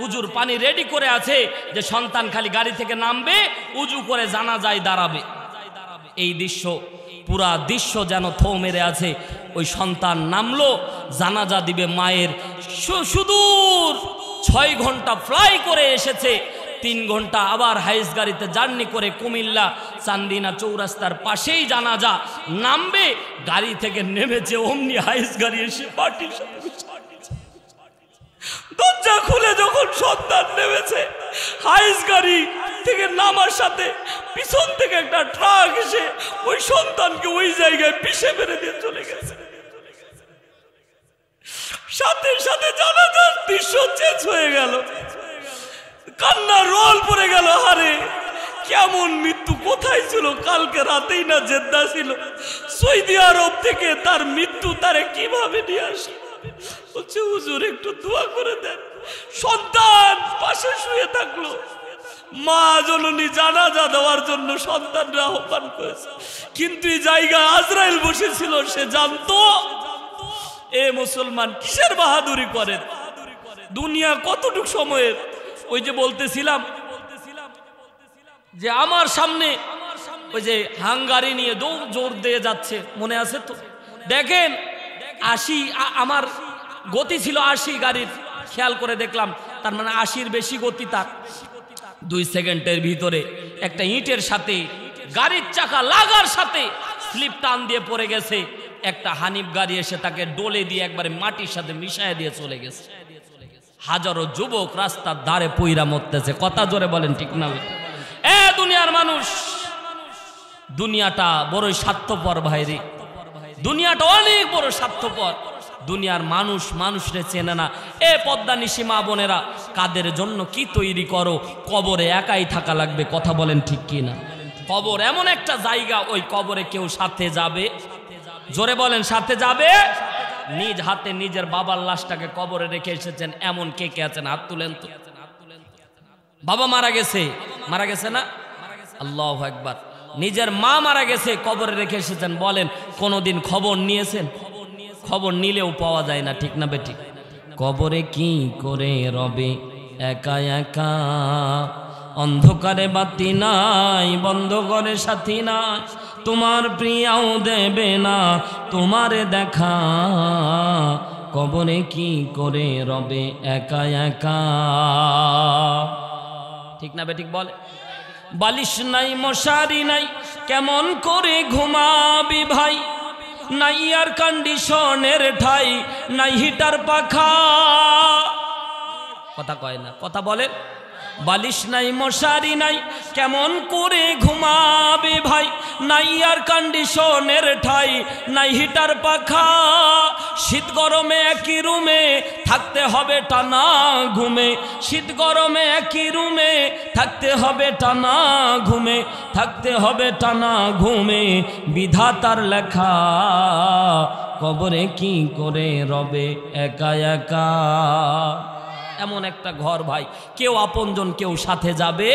উজুর পানি রেডি করে আছে, যে সন্তান খালি গাড়ি থেকে নামবে, উজু করে জানাজায় দাঁড়াবে। এই দৃশ্য, পুরা দৃশ্য যেন থো মেরে আছে। ওই সন্তান নামলো, জানাজা দিবে মায়ের, সুদূর 6 ঘন্টা ফ্লাই করে এসেছে, 3 ঘন্টা আবার হাইস গাড়িতে জার্নি করে কুমিল্লা চান্দিনা চৌরাস্তার পাশেই জানাজা, নামবে, গাড়ি থেকে নেমেছে, অমনি হাইস গাড়ি এসে পার্টির সাথে দরজা খুলে যখন সন্তান নেমেছে, হাইস গাড়ি থেকে নামার সাথে পিছন থেকে একটা ট্রাক এসে ওই সন্তানকে ওই জায়গায় পিষে মেরে দিয়ে চলে গেছে। সাথে সাথে জানাজার দৃশ্য চেঞ্জ হয়ে গেল, কান্না রোল পড়ে গেল। হারে কেমন মৃত্যু, কোথায় ছিল? কালকে রাতেই না জেদ্দা ছিল, সৌদি আরব থেকে তার মৃত্যু, তারে কিভাবে নিয়ে আসে? বলছে, হুজুর একটু দোয়া করে দেন, সন্তান পাশে শুয়ে থাকলো, মা জননী জানাজা দেওয়ার জন্য সন্তানরা আহ্বান করেছে, কিন্তু এই জায়গায় আজরাইল বসেছিল। সে জানতো এ মুসলমান কিসের বাহাদুরি করেন, দুনিয়া কতটুক সময়ের। ওই যে বলতেছিলাম যে আমার সামনে ওই যে হাঙ্গারি নিয়ে জোর দিয়ে যাচ্ছে, মনে আছে তো? দেখেন 80, আমার গতি ছিল 80 গাড়ির, খেয়াল করে দেখলাম তার মানে 80-র বেশি গতি তার। 2 সেকেন্ডের ভিতরে একটা ইটের সাথে গাড়ির চাকা লাগার সাথে স্লিপ টান দিয়ে পড়ে গেছে। একটা হানিফ গাড়ি এসে তাকে ডলে দিয়ে একবারে মাটির সাথে মিশায় দিয়ে চলে গেছে। হাজারো যুবক রাস্তার ধারে পইরা মরতেছে। কথা জোরে বলেন ঠিক না? এ দুনিয়ার মানুষ, দুনিয়াটা বড়ই স্বার্থপর ভাইরে, দুনিয়াটা অনেক বড় স্বার্থপর। দুনিয়ার মানুষ মানুষরে চেনে না। এ পদ্মা নিশি মা বোনেরা, কাদের জন্য কি তৈরি করো? কবরে একাই থাকা লাগবে। কথা বলেন ঠিক কি না? কবর এমন একটা জায়গা, ওই কবরে কেউ সাথে যাবে? জোরে বলেন সাথে যাবে? নিজ হাতে নিজের বাবার লাশটাকে কবরে রেখে এসেছেন এমন কে কে আছেন? হাত তুলেন তো। বাবা মারা গেছে, মারা গেছে না? আল্লাহু আকবার। নিজের মা মারা গেছে, কবরে রেখে এসেছেন। বলেন কোনোদিন খবর নিয়েছেন? খবর নিলেও পাওয়া যায় না, ঠিক না বেঠিক? কবরে কি করে রবে একা একা, অন্ধকারে বাতি নাই, বন্ধ করে সাথী নাই, তোমার প্রিয়াও দেবে না তোমারে দেখা, কবরে কি করে রবে একা একা। ঠিক না বেঠিক? বলে বালিশ নাই মশারি নাই, কেমন করে ঘুমাবি ভাই, নাই এয়ার কন্ডিশনের ঠাই, নাই হিটার পাখা। কথা কয় না, কথা বলেন। বালিশ নাই মশারি নাই, কেমন করে ঘুমাবে ভাই, নাই এয়ার কন্ডিশনের ঠাই, নাই হিটার পাখা। শীত গরমে একই রুমে থাকতে হবে টানা ঘুমে, শীত গরমে একই রুমে থাকতে হবে টানা ঘুমে, থাকতে হবে টানা ঘুমে, বিধাতার লেখা, কবরে কি করে রবে একা একা। এমন একটা ঘর ভাই, কেউ আপনজন কেউ সাথে যাবে,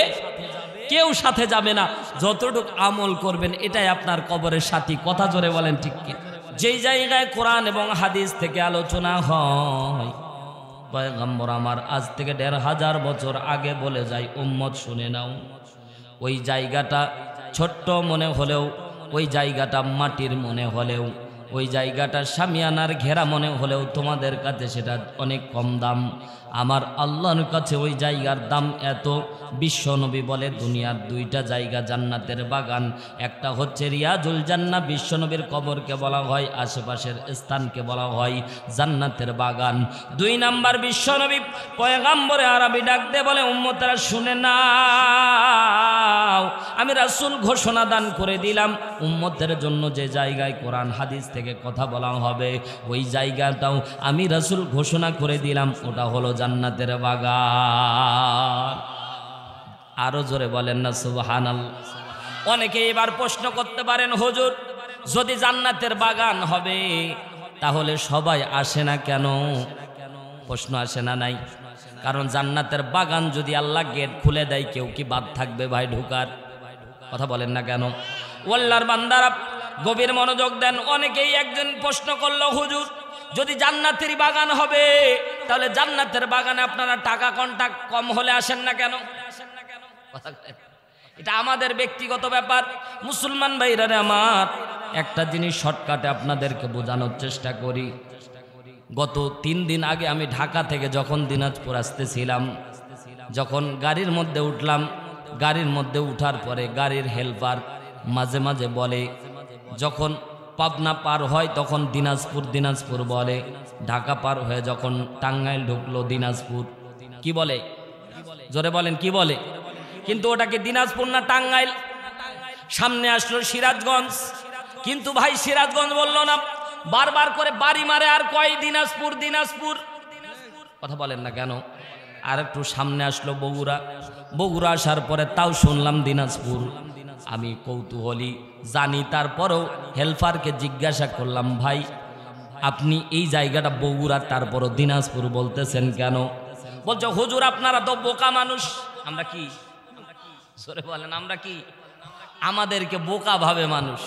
কেউ সাথে যাবে না। যতটুক আমল করবেন এটাই আপনার কবরের সাথী। কথা জোরে বলেন ঠিক কি? যেই জায়গায় কোরআন এবং হাদিস থেকে আলোচনা হয়, পয়গম্বর আমার আজ থেকে 1500 বছর আগে বলে যায়, উম্মত শুনে নাও, ওই জায়গাটা ছোট্ট মনে হলেও, ওই জায়গাটা মাটির মনে হলেও, ওই জায়গাটা শামিয়ানার ঘেরা মনে হলেও তোমাদের কাছে সেটা অনেক কম দাম। আমার আল্লাহর কাছে ওই জায়গার দাম এত। বিশ্বনবী বলে দুনিয়ার 2টা জায়গা জান্নাতের বাগান, একটা হচ্ছে রিয়াজুল জান্নাহ, বিশ্বনবীর কবরকে বলা হয়, আশেপাশের স্থানকে বলা হয় জান্নাতের বাগান। 2 নাম্বার বিশ্বনবী পয়গম্বরে আরবি ডাক দিয়ে বলে, উম্মতেরা শুনে নাও, আমি রাসূল ঘোষণা দান করে দিলাম, উম্মতের জন্য যে জায়গায় কোরআন হাদিস থেকে কথা বলা হবে ওই জায়গাটাও আমি রাসূল ঘোষণা করে দিলাম, ওটা হলো জান্নাতের বাগান। আরো জোরে বলেন না সুবহানাল্লাহ। অনেকে এবার প্রশ্ন করতে পারেন, হুজুর যদি জান্নাতের বাগান হবে তাহলে সবাই আসে না কেন? প্রশ্ন আসে না? নাই। কারণ জান্নাতের বাগান যদি আল্লাহ গেট খুলে দেয়, কেউ কি বাদ থাকবে ভাই ঢোকার? কথা বলেন না কেন? আল্লাহর বান্দারা গভীর মনোযোগ দেন। অনেকেই একজন প্রশ্ন করলো, হুজুর যদি জান্নাতের বাগান হবে তাহলে জান্নাতের বাগানে আপনারা টাকা কম হলে আসেন না কেন? এটা আমাদের ব্যক্তিগত ব্যাপার। মুসলমান ভাইরা আমার, একটা জিনিস শর্টকাটে আপনাদেরকে বোঝানোর চেষ্টা করি। গত 3 দিন আগে আমি ঢাকা থেকে যখন দিনাজপুর আসতেছিলাম, যখন গাড়ির মধ্যে উঠলাম, গাড়ির মধ্যে উঠার পরে গাড়ির হেল্পার মাঝে মাঝে বলে, যখন পাবনা পার হয় তখন দিনাজপুর দিনাজপুর বলে, ঢাকা পার হয়ে যখন টাঙ্গাইল ঢুকলো দিনাজপুর। কি বলে? জোরে বলেন কি বলে? কিন্তু ওটাকে দিনাজপুর না টাঙ্গাইল। সামনে আসলো সিরাজগঞ্জ, কিন্তু ভাই সিরাজগঞ্জ বললো না, বারবার করে বাড়ি মারে আর কয় দিনাজপুর দিনাজপুর। কথা বলেন না কেন? আর একটু সামনে আসলো বগুড়া, বগুড়া আসার পরে তাও শুনলাম দিনাজপুর। আমি কৌতূহলী জানি, তারপরেও হেল্পারকে জিজ্ঞাসা করলাম, ভাই আপনি এই জায়গাটা বগুড়া তারপরও দিনাজপুর বলতেছেন কেন? বলছে হুজুর আপনারা তো বোকা মানুষ। আমরা কি সরে বলেন, আমরা কি? আমাদেরকে বোকা ভাবে মানুষ।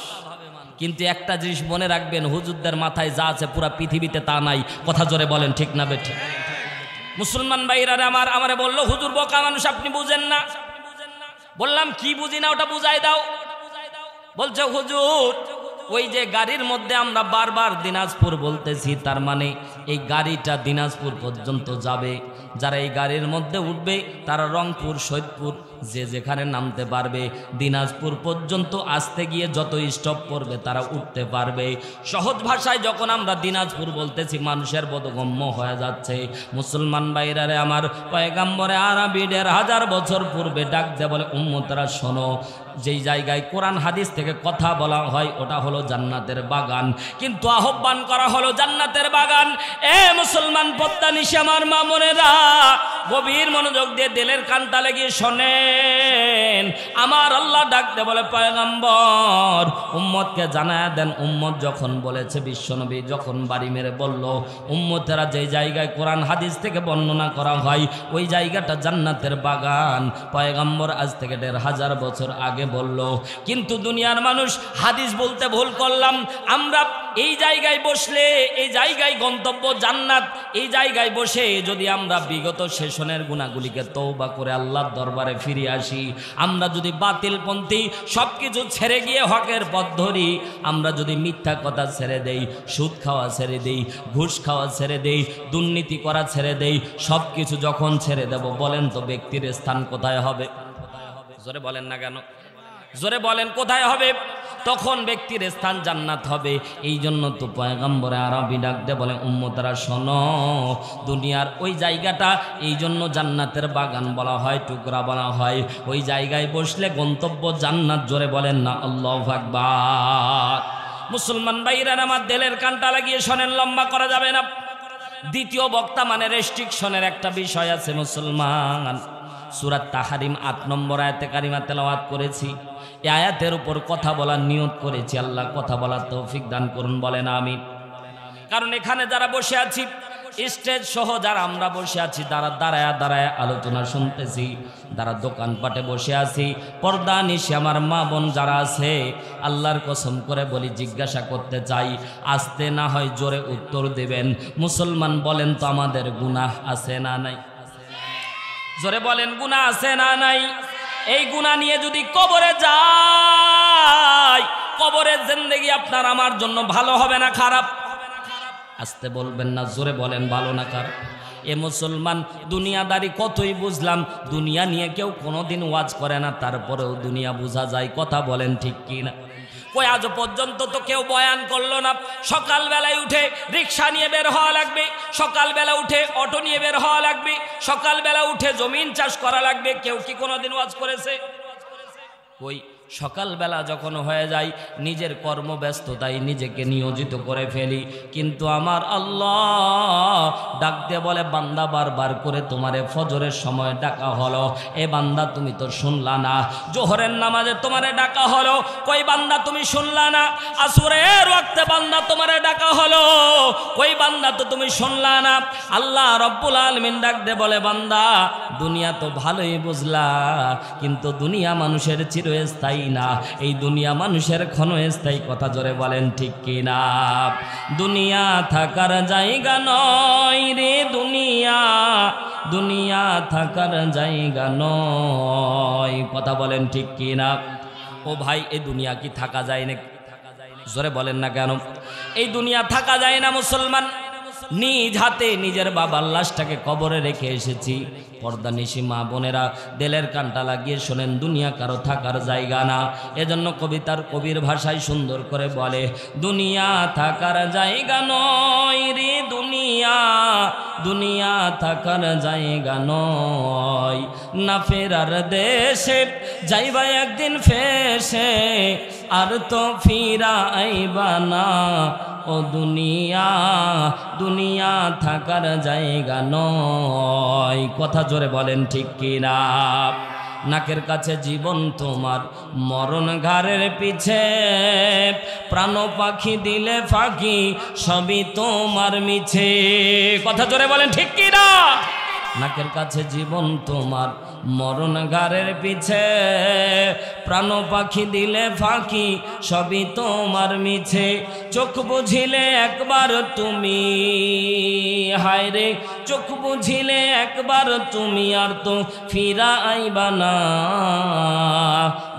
কিন্তু একটা জিনিস মনে রাখবেন, হুজুরদের মাথায় যা আছে পুরা পৃথিবীতে তা নাই। কথা জোরে বলেন ঠিক না বেঠিক? মুসলমান ভাইরা আমারে বললো হুজুর বোকা মানুষ আপনি বুঝেন না। বললাম কি বুঝি না ওটা বুঝাই দাও। বলছে হুজুর ওই যে গাড়ির মধ্যে আমরা বারবার দিনাজপুর বলতেছি, তার মানে এই গাড়িটা দিনাজপুর পর্যন্ত যাবে। যারা এই গাড়ির মধ্যে উঠবে তারা রংপুর, সৈয়দপুর যে যেখানে নামতে পারবে, দিনাজপুর পর্যন্ত আসতে গিয়ে যত স্টপ পড়বে তারা উঠতে পারবে। সহজ ভাষায় যখন আমরা দিনাজপুর বলতেছি মানুষের বোধগম্য হয়ে যাচ্ছে। মুসলমান ভাইরারে আমার, পয়গাম্বরে আরবি ১,৫০০ বছর পূর্বে ডাক দিয়ে বলে উম্মতরা শোনো, যেই জায়গায় কোরআন হাদিস থেকে কথা বলা হয় ওটা হলো জান্নাতের বাগান, কিন্তু আহ্বান করা হলো জান্নাতের বাগান। এ মুসলমান পদ্মানিশি আমার মা বোনেরা, গভীর মনোযোগ দিয়ে দিলের কানটা লাগিয়ে শোনেন। আমার আল্লাহ ডাকতে বলে পয়গম্বর উম্মতকে জানায়া দেন। উম্মত যখন বলেছে, বিশ্বনবী যখন বাড়ি মেরে বলল উম্মতেরা যে জায়গায় কোরআন হাদিস থেকে বর্ণনা করা হয় ওই জায়গাটা জান্নাতের বাগান, পয়গম্বর আজ থেকে ১,৫০০ বছর আগে বলল। কিন্তু দুনিয়ার মানুষ হাদিস বলতে ভুল করলাম আমরা। এই জায়গায় বসলে, এই জায়গায় গন্তব্য জান্নাত, এই জায়গায় বসে যদি আমরা বিগত সেশনের গুনাহগুলিকে তওবা করে আল্লাহর দরবারে ফিরে আসি, আমরা যদি বাতিলপন্থী সব কিছু ছেড়ে গিয়ে হকের পথ ধরি, আমরা যদি মিথ্যা কথা ছেড়ে দেই, সুদ খাওয়া ছেড়ে দেই, ঘুষ খাওয়া ছেড়ে দেই, দুর্নীতি করা ছেড়ে দেই, সব কিছু যখন ছেড়ে দেব, বলেন তো ব্যক্তির স্থান কোথায় হবে? জোরে বলেন না কেন? জোরে বলেন কোথায় হবে? তখন ব্যক্তির স্থান জান্নাত হবে। এই জন্য তো পয়গম্বরে আরবি ডাকতে বলে উম্মতরা শোনো, দুনিয়ার ওই জায়গাটা এই জন্য জান্নাতের বাগান বলা হয়, টুকরা বলা হয়। ওই জায়গায় বসলে গন্তব্য জান্নাত। জোরে বলেন না আল্লাহু আকবার। মুসলমান ভাইরা আমার দিলের কানটা লাগিয়ে শোনেন, লম্বা করা যাবে না। দ্বিতীয় বক্তা মানে রেস্ট্রিকশনের একটা বিষয় আছে মুসলমান। সূরা তাহরিম ৮ নম্বর আয়াতে কারিমা তেলাওয়াত করেছি। এই আয়াতের উপর কথা বলার নিয়ত করেছি। আল্লাহ কথা বলার তৌফিক দান করুন, বলেন আমিন। কারণ এখানে যারা বসে আছি, স্টেজ সহ যারা আমরা বসে আছি, যারা দাঁড়ায় দাঁড়ায় আলোচনা শুনতেছি, যারা দোকানপাটে বসে আছি, পর্দা নিশে আমার মা বোন যারা আছে, আল্লাহর কসম করে বলি, জিজ্ঞাসা করতে চাই, আস্তে না হয় জোরে উত্তর দেবেন। মুসলমান বলেন তো আমাদের গুনাহ আছে না নাই? জোরে বলেন গুনাহ আছে না নাই? এই গুনাহ নিয়ে যদি কবরে যায়, কবরের জিন্দেগি আপনার আমার জন্য ভালো হবে না খারাপ? আস্তে বলবেন না, জোরে বলেন ভালো না খারাপ? এ মুসলমান দুনিয়াদারি কতই বুঝলাম, দুনিয়া নিয়ে কেউ কোনোদিন ওয়াজ করে না, তারপরেও দুনিয়া বোঝা যায়। কথা বলেন ঠিক কি না? কই আজ পর্যন্ত তো কেউ বয়ান করলো না। সকালবেলায় উঠে রিক্সা নিয়ে বের হওয়া লাগবে, সকালবেলা উঠে অটো নিয়ে বের হওয়া লাগবে, সকালবেলা উঠে জমিন চাষ করা লাগবে। কেউ কি কোনোদিন ওয়াজ করেছে? কই সকালবেলা যখন হয়ে যায় নিজের কর্মব্যস্ততায় নিজেকে নিয়োজিত করে ফেলি, কিন্তু আমার আল্লাহ ডাকতে বলে বান্দা বারবার করে তোমারে ফজরের সময় ডাকা হলো, এ বান্দা তুমি তো শুনলা না। জোহরের নামাজে তোমারে ডাকা হলো, কই বান্দা তুমি শুনলা না। আসরের ওয়াক্তে বান্দা তোমারে ডাকা হলো, কই বান্দা তো তুমি শুনলা না। আল্লাহ রব্বুল আলামিন ডাকতে বলে বান্দা দুনিয়া তো ভালোই বুঝলা, কিন্তু দুনিয়া মানুষের চিরস্থায়ী না, এই দুনিয়া মানুষের ক্ষণস্থায়ী। কথা জোরে বলেন ঠিক কিনা? দুনিয়া থাকার জায়গা নয় রে দুনিয়া, দুনিয়া থাকার জায়গা নয়। কথা বলেন ঠিক কিনা? ও ভাই, এই দুনিয়া কি থাকা যায় না? জোরে বলেন না কেন? এই দুনিয়া থাকা যায় না মুসলমান। নিজ হাতে নিজের বাবার লাশটাকে কবরে রেখে এসেছি। পর্দা নিশি মা বোনেরা দিলের কানটা লাগিয়ে শোনেন, দুনিয়া কারো থাকার জায়গা না। এজন্য কবিতার কবির ভাষায় সুন্দর করে বলে, দুনিয়া থাকার জায়গা নয় রে দুনিয়া, দুনিয়া থাকার জায়গা নয়। না ফেরার দেশে যাইবা একদিন ফেসে, আর তো ফিরা আইবা না। ও দুনিয়া, দুনিয়া থাকার জায়গা নয়। কথা জোরে বলেন ঠিক কিনা? নাকের কাছে জীবন তোমার, মরণ ঘাড়ের পিছে, প্রাণ পাখি দিলে ফাঁকি, সবই তোমার মিছে। কথা জোরে বলেন ঠিক কিনা? নাকের কাছে জীবন তোমার, মরণ গারের পিছে, প্রাণ পাখি দিলে ফাঁকি, সবই তোমার মিছে। চোখ বুঝিলে একবার তুমি, হায় রে চোখ বুঝিলে একবার তুমি, আর তো ফিরা আইবা না।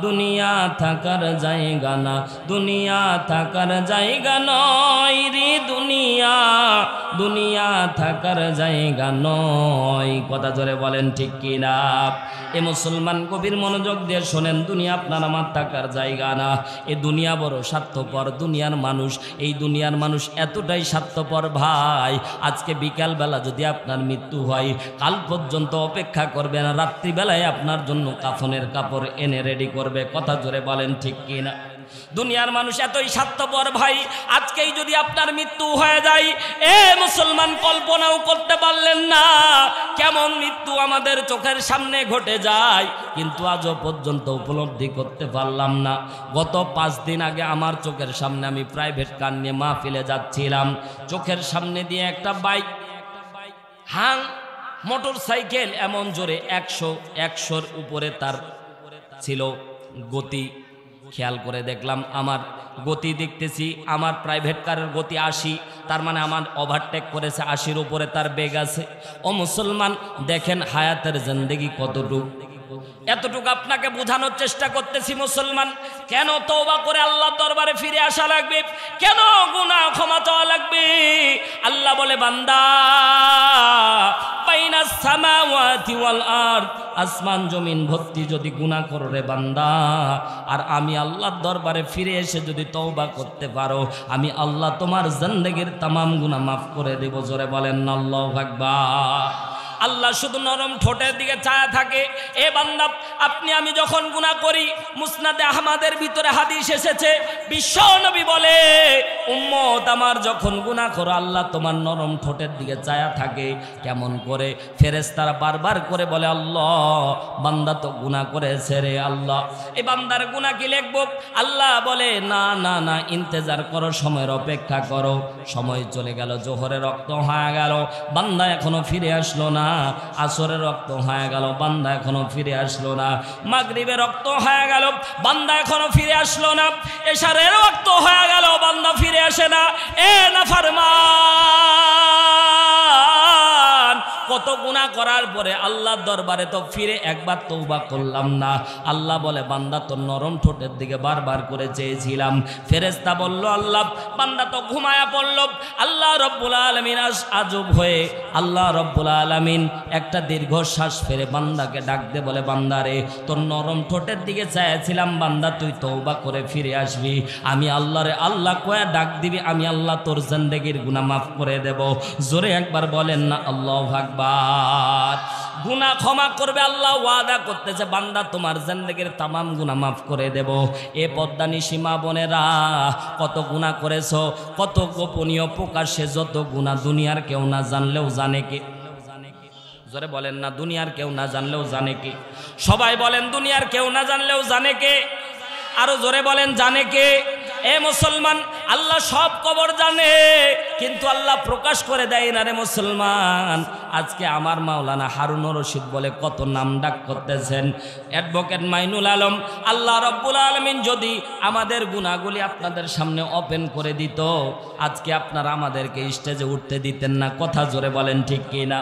দুনিয়া থাকার জায়গা না, দুনিয়া থাকার জায়গা নয় রে দুনিয়া, দুনিয়া থাকার জায়গা নয়। কথা জোরে বলেন ঠিক কিনা? এ মুসলমান গভীর মনোযোগ দিয়ে শোনেন, দুনিয়া আপনার আমার থাকার জায়গা না। এ দুনিয়া বড় স্বার্থপর, দুনিয়ার মানুষ, এই দুনিয়ার মানুষ এতটাই স্বার্থপর ভাই, আজকে বিকালবেলা যদি আপনার মৃত্যু হয়, কাল পর্যন্ত অপেক্ষা করবে না, রাত্রিবেলায় আপনার জন্য কাফনের কাপড় এনে রেডি করবে। কথা জোরে বলেন ঠিক কিনা? দুনিয়ার মানুষ এতই স্বার্থপর ভাই, আজকেই যদি আপনার মৃত্যু হয়ে যায়, এ মুসলমান কল্পনাও করতে পারলেন না কেমন মৃত্যু আমাদের চোখের সামনে ঘটে যায়, কিন্তু আজও পর্যন্ত উপলব্ধি করতে পারলাম না। গত 5 দিন আগে আমার চোখের সামনে, আমি প্রাইভেট কার নিয়ে মাহফিলে যাচ্ছিলাম, চোখের সামনে দিয়ে একটা বাইক, হাং মোটর সাইকেল, এমন জোরে 100-100-র উপরে তার ছিল গতি। খেয়াল করে দেখলাম আমার গতি দেখতেছি, আমার প্রাইভেট কারের গতি 80, তার মানে আমার ওভারটেক করেছে, 80-র উপরে তার বেগ আছে। ও মুসলমান দেখেন হায়াতের জিন্দেগি কতটুকু, এতটুকু আপনাকে বোঝানোর চেষ্টা করতেছি। মুসলমান কেন তওবা করে আল্লাহর দরবারে ফিরে আসা লাগবে, কেন গুনাহ ক্ষমা চাওয়া লাগবে? আল্লাহ বলে, বান্দা বাইনাস সামাওয়াতি ওয়াল আরদ, আসমান জমিন ভর্তি যদি গুনাহ করো রে বান্দা, আর আমি আল্লাহর দরবারে ফিরে এসে যদি তওবা করতে পারো, আমি আল্লাহ তোমার জিন্দেগির तमाम গুনাহ মাফ করে দেব। জোরে বলেন আল্লাহু আকবার। আল্লাহ শুধু নরম ঠোঁটের দিকে চায়া থাকে। এ বান্দা, আপনি আমি যখন গুনাহ করি, মুসনাদে আহমদের ভিতরে হাদিস এসেছে, বিশ্ব নবী বলে, উম্মত আমার যখন গুনাহ করো, আল্লাহ তোমার নরম ঠোঁটের দিকে চায়া থাকে। কেমন করে? ফেরেশতারা বারবার করে বলে, আল্লাহ বান্দা তো গুনাহ করেছে রে আল্লাহ, এই বান্দার গুনাহ কি লিখব? আল্লাহ বলে, না না না, ইন্তেজার করো, সময়ের অপেক্ষা করো। সময় চলে গেল, জোহরের রক্ত হয়ে গেল, বান্দা এখনো ফিরে আসলো না। আসরের রক্ত হয়ে গেল, বান্দা এখনো ফিরে আসলো না। মাগরিবের রক্ত হয়ে গেল, বান্দা এখনো ফিরে আসলো না। এশারের রক্ত হয়ে গেল, বান্দা ফিরে আসে না। এ নাফরমান, কত গুনাহ করার পরে আল্লাহর দরবারে তো ফিরে একবার তওবা করলাম না। আল্লাহ বলে, বান্দা তোর নরম ঠোঁটের দিকে বারবার করে চেয়েছিলাম। ফেরেশতা বলল, আল্লাহ বান্দা তো ঘুমায়া পড়ল। আল্লাহ রব্বুল আলামিন আজব হয়ে আল্লাহ রব্বুল আলামিন একটা দীর্ঘশ্বাস ফেলে বান্দাকে ডাক দে, বলে, বান্দারে তোর নরম ঠোঁটের দিকে চেয়েছিলাম, বান্দা তুই তওবা করে ফিরে আসবি। আমি আল্লাহরে আল্লাহ কয়া ডাক দিবি, আমি আল্লাহ তোর জিন্দেগির গুনাহ মাফ করে দেব। জোরে একবার বলেন না আল্লাহু আকবার। গুনাহ ক্ষমা করবে আল্লাহ, ওয়াদা করতেছে, বান্দা তোমার জিন্দেগির तमाम গুনাহ মাফ করে দেব। এ পদ্মানিশী মা বোনেরা, কত গুনাহ করেছো, কত গোপনীয় প্রকাশ্যে যত গুনাহ, দুনিয়ার কেউ না জানলেও জানে কে? জোরে বলেন না, দুনিয়ার কেউ না জানলেও জানে কে? সবাই বলেন, দুনিয়ার কেউ না জানলেও জানে কে? আরো জোরে বলেন, জানে কে? এ মুসলমান, আল্লাহ সব খবর জানে, কিন্তু আল্লাহ প্রকাশ করে দেয় না রে মুসলমান। আজকে আমার মাওলানা হারুনুর রশিদ বলে কত নাম ডাক করতেছেন, অ্যাডভোকেট মাইনুল আলম। আল্লাহ রব্বুল আলামিন যদি আমাদের গুনাহগুলি আপনাদের সামনে ওপেন করে দিত, আজকে আপনারা আমাদেরকে স্টেজে উঠতে দিতেন না। কথা জোরে বলেন ঠিক কিনা?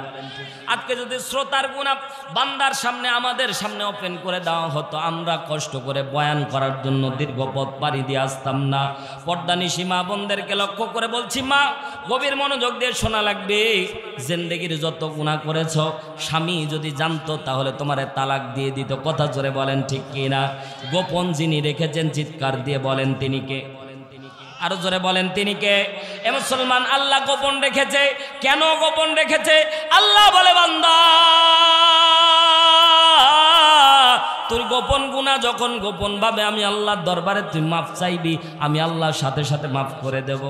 আজকে যদি শ্রোতার গুনাহ বান্দার সামনে, আমাদের সামনে ওপেন করে দেওয়া হতো, আমরা কষ্ট করে বয়ান করার জন্য দীর্ঘ পথ পাড়ি দিয়ে আসতাম না। পর্দানিশী মা বোনদেরকে লক্ষ্য করে বলছি, মা গভীর মনোযোগ দিয়ে শোনা লাগবে। জিন্দেগির যত গুনাহ করেছ, স্বামী যদি জানতো তাহলে তোমারে তালাক দিয়ে দিত। কথা জোরে বলেন ঠিক কিনা? গোপন যিনি রেখেছেন, চিৎকার দিয়ে বলেন তিনি কে? আরো জোরে বলেন তিনি কে? এ মুসলমান, আল্লাহ গোপন রেখেছে। কেন গোপন রেখেছে? আল্লাহ বলে, বান্দা তোর গোপন গুনাহ যখন গোপন ভাবে আমি আল্লাহর দরবারে তুই মাফ চাইবি, আমি আল্লাহর সাথে সাথে মাফ করে দেব।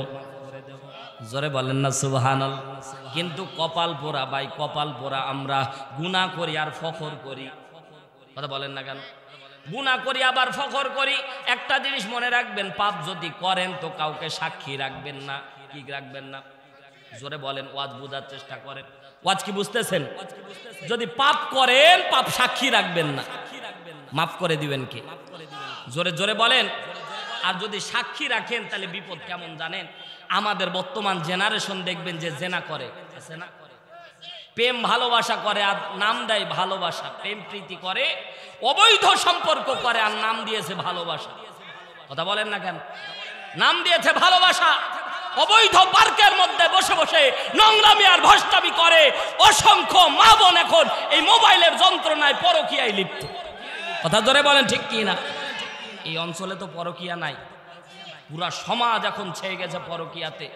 জোরে বলেন না সুবহানাল্লাহ। কিন্তু কপাল পোড়া ভাই, কপাল পোড়া, আমরা গুনাহ করি আর ফখর করি। কথা বলেন না কেন? গুনাহ করি আবার ফখর করি। একটা জিনিস মনে রাখবেন, পাপ যদি করেন তো কাউকে সাক্ষী রাখবেন না। কি রাখবেন না? জোরে বলেন, ওয়াজ বোঝার চেষ্টা করেন। ওয়াজ কি বুঝতেছেন? যদি পাপ করেন, পাপ সাক্ষী রাখবেন না, মাফ করে দিবেন কে? জোরে জোরে বলেন। আর যদি সাক্ষী রাখেন তাহলে বিপদ কেমন জানেন? আমাদের বর্তমান জেনারেশন দেখবেন যে জেনা করে, আছে না? প্রেম ভালোবাসা করে আর নাম দেয় ভালোবাসা, প্রেম প্রীতি করে, অবৈধ সম্পর্ক করে আর নাম দিয়েছে ভালোবাসা। কথা বলেন না কেন? নাম দিয়েছে ভালোবাসা। অবৈধ পার্কের মধ্যে বসে বসে নোংরামি আর ভষ্টামি করে। অসংখ্য মা বোন এখন এই মোবাইলের যন্ত্রণায় পরকীয়ায় লিপ্ত। কথা ধরে বলেন ঠিক কি না? এই অঞ্চলে তো পরকীয়া নাই, পুরা সমাজ এখন ছেয়ে গেছে পরকীয়াতে।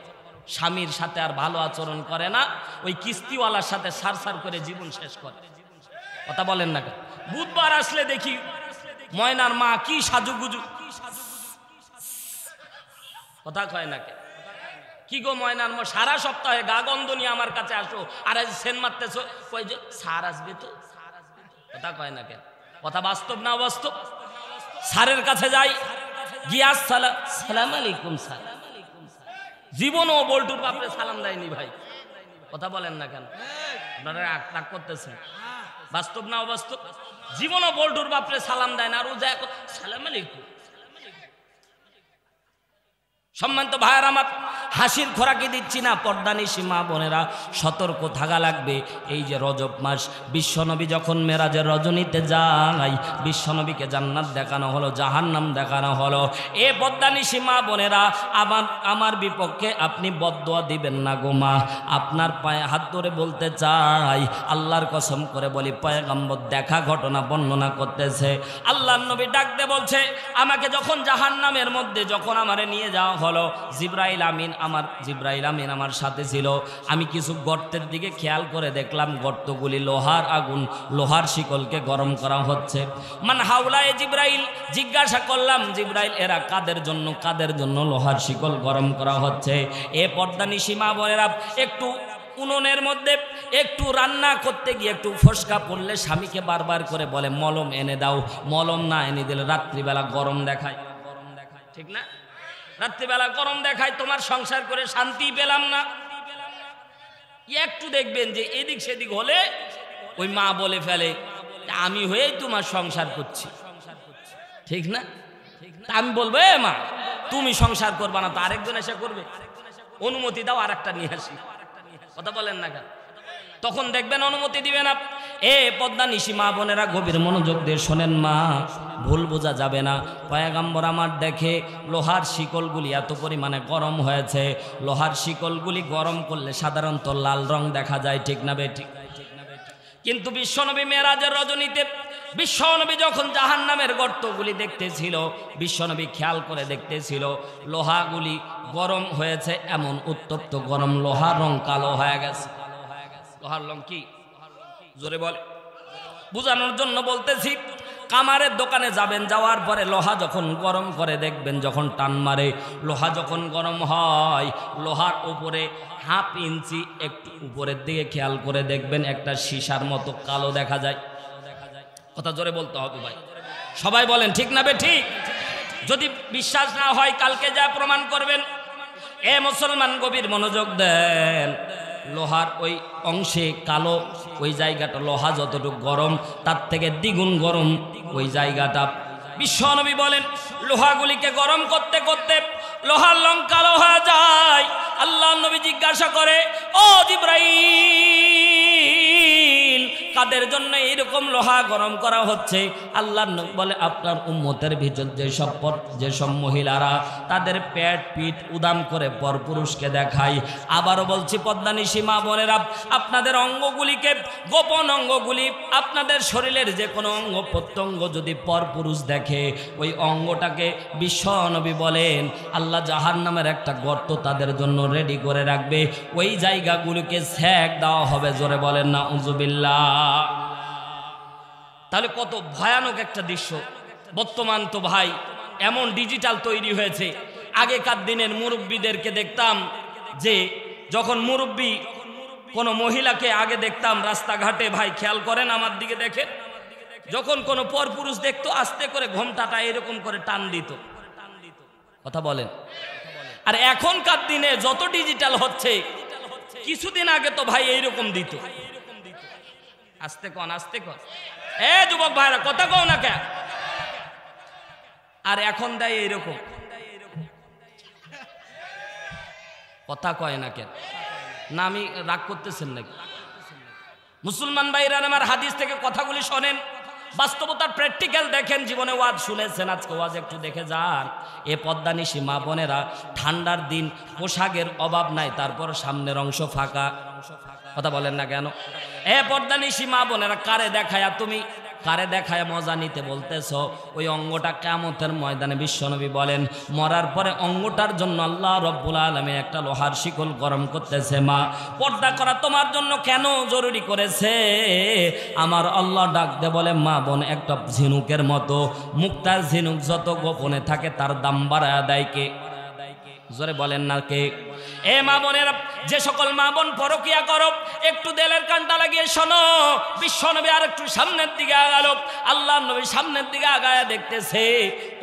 স্বামীর সাথে আর ভালো আচরণ করে না, ওই কিস্তিওয়ালার সাথে সারসার করে জীবন শেষ করে। কথা বলেন না কেন? বুধবার আসলে দেখি ময়নার মা কি সাজুগুজু, কথা কয় না কেন? কি গো ময়নার মা, সারা সপ্তাহে গা গন্ধ নিয়ে আমার কাছে আসো, আর আজ সেন মারতেছো, কই যে সার আসবে তো। কথা কয় না কেন? কথা বাস্তব না বাস্তব? সারের কাছে যাই, গিয়া সালাম আলাইকুম স্যার, জীবনও বল্টুর বাপরে সালাম দেয়নি ভাই। কথা বলেন না কেন? আপনারা রাগ করতেছেন। বাস্তব না অবাস্তব? জীবনও বল্টুর বাপরে সালাম দেয় না, আর ও যায় সালাম আলাইকুম। সম্মানিত ভাইয়ের আমার, হাসির খোরাকি দিচ্ছি না, পর্দানিশী মা বোনেরা সতর্ক থাকা লাগবে। এই যে রজব মাস, বিশ্বনবী যখন মেরাজের রজনীতে যায়, বিশ্বনবীকে জান্নাত দেখানো হলো, জাহান্নাম দেখানো হলো। এ পর্দানিশী মা বোনেরা, আমার বিপক্ষে আপনি বদদোয়া দিবেন না গো মা। আপনার পায়ে হাত ধরে বলতে চাই, আল্লাহর কসম করে বলি, পয়গম্বর দেখা ঘটনা বর্ণনা করতেছে। আল্লাহর নবী ডাক দিয়ে বলছে, আমাকে যখন জাহান্নামের মধ্যে যখন আমারে নিয়ে যাওয়া হলো, জিবরাইল আমিন আমার সাথে ছিল। আমি কিছু গর্তের দিকে খেয়াল করে দেখলাম, গর্তগুলি লোহার আগুন, লোহার শিকলকে গরম করা হচ্ছে। মান হাওলায়ে জিবরাইল, জিজ্ঞাসা করলাম, জিবরাইল এরা কাদের জন্য লোহার শিকল গরম করা হচ্ছে? এ পর্দানিশী মা বোনেরা, একটু উনুনের মধ্যে একটু রান্না করতে গিয়ে একটু ফসকা পড়লে স্বামীকে বারবার করে বলে মলম এনে দাও, মলম না এনে দিলে রাত্রিবেলা গরম দেখায়, ঠিক না? রাত্রিবেলা গরম দেখায়, তোমার সংসার করে শান্তি পেলাম না। একটু দেখবেন যে এদিক সেদিক হলে ওই মা বলে ফেলে, আমি হয়েই তোমার সংসার করছি, ঠিক না? আমি বলবো, এ মা তুমি সংসার করবা না তো আরেকজন এসে করবে, অনুমতি দাও আর একটা নিয়ে আসি। কথা বলেন না কেন? তখন দেখবেন অনুমতি দিবে না। এ পর্দানিশী মা বোনেরা, গভীর মনোযোগ দিয়ে শোনেন মা, ভুল বোঝা যাবে না। পয়গম্বর আমার দেখে লোহার শিকলগুলি এত পরিমাণে গরম হয়েছে, লোহার শিকলগুলি গরম করলে সাধারণত লাল রং দেখা যায়, ঠিক না বেঠিক? কিন্তু বিশ্বনবী মেরাজের রজনীতে বিশ্বনবী যখন জাহান্নামের গর্তগুলি দেখতেছিল, বিশ্বনবী খেয়াল করে দেখতেছিল লোহাগুলি গরম হয়েছে, এমন উত্তপ্ত গরম, লোহার রং কালো হয়ে গেছে। লোহার রং কি? জোরে বল, বুঝানোর জন্য বলতেছি। কামারের দোকানে যাবেন, যাওয়ার পরে লোহা যখন গরম করে দেখবেন, যখন টান মারে লোহা যখন গরম হয়, লোহার উপরে হাফ ইঞ্চি একটু উপরের দিকে খেয়াল করে দেখবেন একটা সীসার মতো কালো দেখা যায়। কথা জোরে বলতে হবে ভাই, সবাই বলেন ঠিক না বে ঠিক? যদি বিশ্বাস না হয় কালকে যা প্রমাণ করবেন। এ মুসলমান গভীর মনোযোগ দেন, লোহার ওই অংশে কালো, ওই জায়গাটা লোহা যতটুকু গরম তার থেকে দ্বিগুণ গরম ওই জায়গাটা। বিশ্বনবী বলেন, লোহাগুলিকে গরম করতে করতে লোহার রং কালো হয়ে যায়। আল্লাহ নবী জিজ্ঞাসা করে, ও জিবরাইল, কাদের জন্য এইরকম লোহা গরম করা হচ্ছে? আল্লাহ নবী বলে, আপনার উম্মতের ভিতর যেসব মহিলারা তাদের পেট পিঠ উদাম করে পরপুরুষকে দেখায়। আবারও বলছি পদ্মানিশী মা বোনেরা, আপনাদের অঙ্গগুলিকে, গোপন অঙ্গগুলি, আপনাদের শরীরের যে কোনো অঙ্গ প্রত্যঙ্গ যদি পরপুরুষ দেখে, ওই অঙ্গটাকে বিশ্বনবী বলেন আল্লাহ জাহান্নামের একটা গর্ত তাদের জন্য রেডি করে রাখবে, ওই জায়গাগুলিকে সেক দেওয়া হবে। জোরে বলেন না উযুবিল্লাহ। তাহলে কত ভয়ানক একটা দৃশ্য। বর্তমান তো ভাই এমন ডিজিটাল তৈরি হয়েছে, আগেকার দিনের মুরব্বীদেরকে দেখতাম যে যখন মুরব্বী কোনো মহিলাকে আগে দেখতাম রাস্তাঘাটে, ভাই খেয়াল করেন আমার দিকে দেখেন, যখন কোনো পরপুরুষ দেখতো আস্তে করে ঘোমটাটা এরকম করে টান দিত। কথা বলেন। আর এখনকার দিনে যত ডিজিটাল হচ্ছে, কিছুদিন আগে তো ভাই এইরকম দিত। আস্তে কন, আস্তে কন, এ যুবক ভাইরা কথা কও না কে? আর এখন দেয় এইরকম, কথা কয় না কেন? না আমি রাগ করতেছেন নাকি? মুসলমান ভাইরা আমার হাদিস থেকে কথাগুলি শোনেন, বাস্তবতার প্র্যাকটিক্যাল দেখেন। জীবনে ওয়াজ শুনেছেন, আজকে ওয়াজ একটু দেখে যান। এ পদ্মানিশি মা বোনেরা, ঠান্ডার দিন পোশাকের অভাব নাই, তারপর সামনের অংশ ফাঁকা। কথা বলেন না কেন? এ পদ্মানিশি মা বোনেরা, কারে দেখায়া তুমি, কারে দেখায় মজা নিতে বলতেছ? ওই অঙ্গটা কিয়ামতের ময়দানে বিশ্বনবী বলেন মরার পরে অঙ্গটার জন্য আল্লাহ রব্বুল আলামিন একটা লোহার শিকল গরম করতেছে। মা, পর্দা করা তোমার জন্য কেন জরুরি করেছে? আমার আল্লাহ ডাক দে বলে, মা বোন একটা ঝিনুকের মতো, মুক্তার ঝিনুক যত গোপনে থাকে তার দাম বাড়ায় দেয় কে? জোরে বলেন না কে? এ মা বোনেরা, যে সকল মা বোন পরকিয়া করো, একটু দেলের কানটা লাগিয়ে শোনো। বিশ্বনবী আর একটু সামনের দিকে আগালো, আল্লাহ নবী সামনের দিকে আগায়া দেখতেছে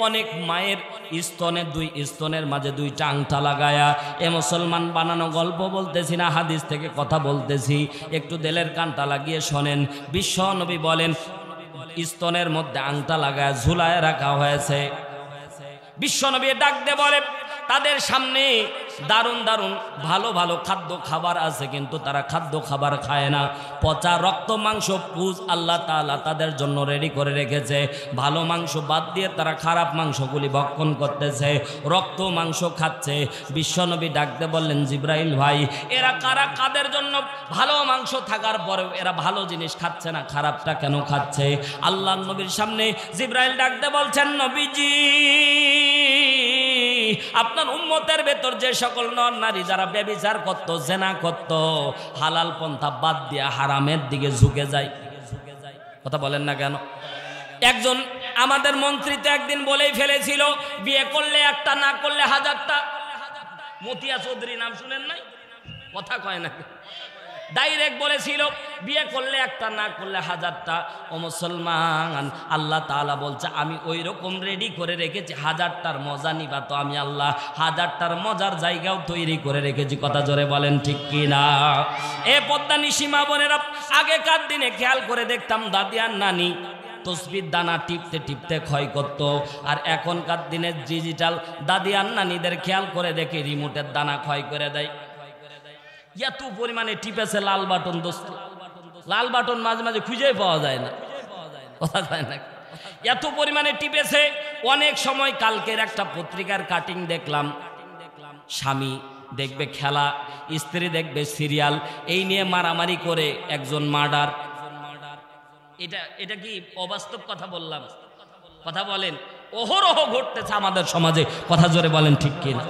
অনেক মায়ের স্তনে, দুই স্তনের মাঝে দুইটা আংটা লাগায়া। এ মুসলমান বানানো গল্প বলতেছি না, হাদিস থেকে কথা বলতেছি, একটু দেলের কানটা লাগিয়ে শোনেন। বিশ্বনবী বলেন স্তনের মধ্যে আংটা লাগায়া ঝুলায় রাখা হয়েছে। বিশ্বনবী ডাক দে বলে, তাদের সামনে দারুণ দারুণ ভালো ভালো খাদ্য খাবার আছে, কিন্তু তারা খাদ্য খাবার খায় না। পচা রক্ত মাংস পুজ আল্লাহ তাআলা তাদের জন্য রেডি করে রেখেছে। ভালো মাংস বাদ দিয়ে তারা খারাপ মাংসগুলি ভক্ষণ করতেছে, রক্ত মাংস খাচ্ছে। বিশ্বনবী ডাকতে বললেন, জিব্রাইল ভাই, এরা কারা? কাদের জন্য ভালো মাংস থাকার পরেও এরা ভালো জিনিস খাচ্ছে না, খারাপটা কেন খাচ্ছে? আল্লাহ নবীর সামনে জিব্রাইল ডাকতে বলছেন, নবীজি, আপনার উম্মতের ভেতর যে সকল নর নারী যারা ব্যভিচার করত, জেনা করত, হালাল পন্থা বাদ দিয়ে হারামের দিকে ঝুঁকে যায়। কথা বলেন না কেন? একজন আমাদের মন্ত্রী তো একদিন বলেই ফেলেছিল, বিয়ে করলে একটা, না করলে হাজারটা। মতিয়া চৌধুরী নাম শুনেন নাই? কথা কয় না, ডাইরেক্ট বলেছিল বিয়ে করলে একটা, না করলে হাজারটা। ও মুসলমান, আল্লাহ তাআলা বলছে আমি ওই রকম রেডি করে রেখেছি, হাজারটার মজা নিবা তো আমি আল্লাহ হাজারটার মজার জায়গাও তৈরি করে রেখেছি। কথা জোরে বলেন ঠিক কি না? এ পদ্মানিশি মা বোনেরা, আগেকার দিনে খেয়াল করে দেখতাম দাদি আর নানি তসবির দানা টিপতে টিপতে ক্ষয় করত, আর এখনকার দিনে ডিজিটাল দাদি আর নানিদের খেয়াল করে দেখে রিমোটের দানা ক্ষয় করে দেয়। এত পরিমাণে টিপেছে লাল বাটন, দোস্ত লাল বাটন মাঝে মাঝে খুঁজেই পাওয়া যায় না। কথা কয় না? এত পরিমাণে টিপেছে। অনেক সময় কালকের একটা পত্রিকার কাটিং দেখলাম, স্বামী দেখবে খেলা, স্ত্রী দেখবে সিরিয়াল, এই নিয়ে মারামারি করে একজন মার্ডার। এটা কি অবাস্তব কথা বললাম? কথা বলেন, অহরহ ঘটতেছে আমাদের সমাজে। কথা জোরে বলেন ঠিক কিনা?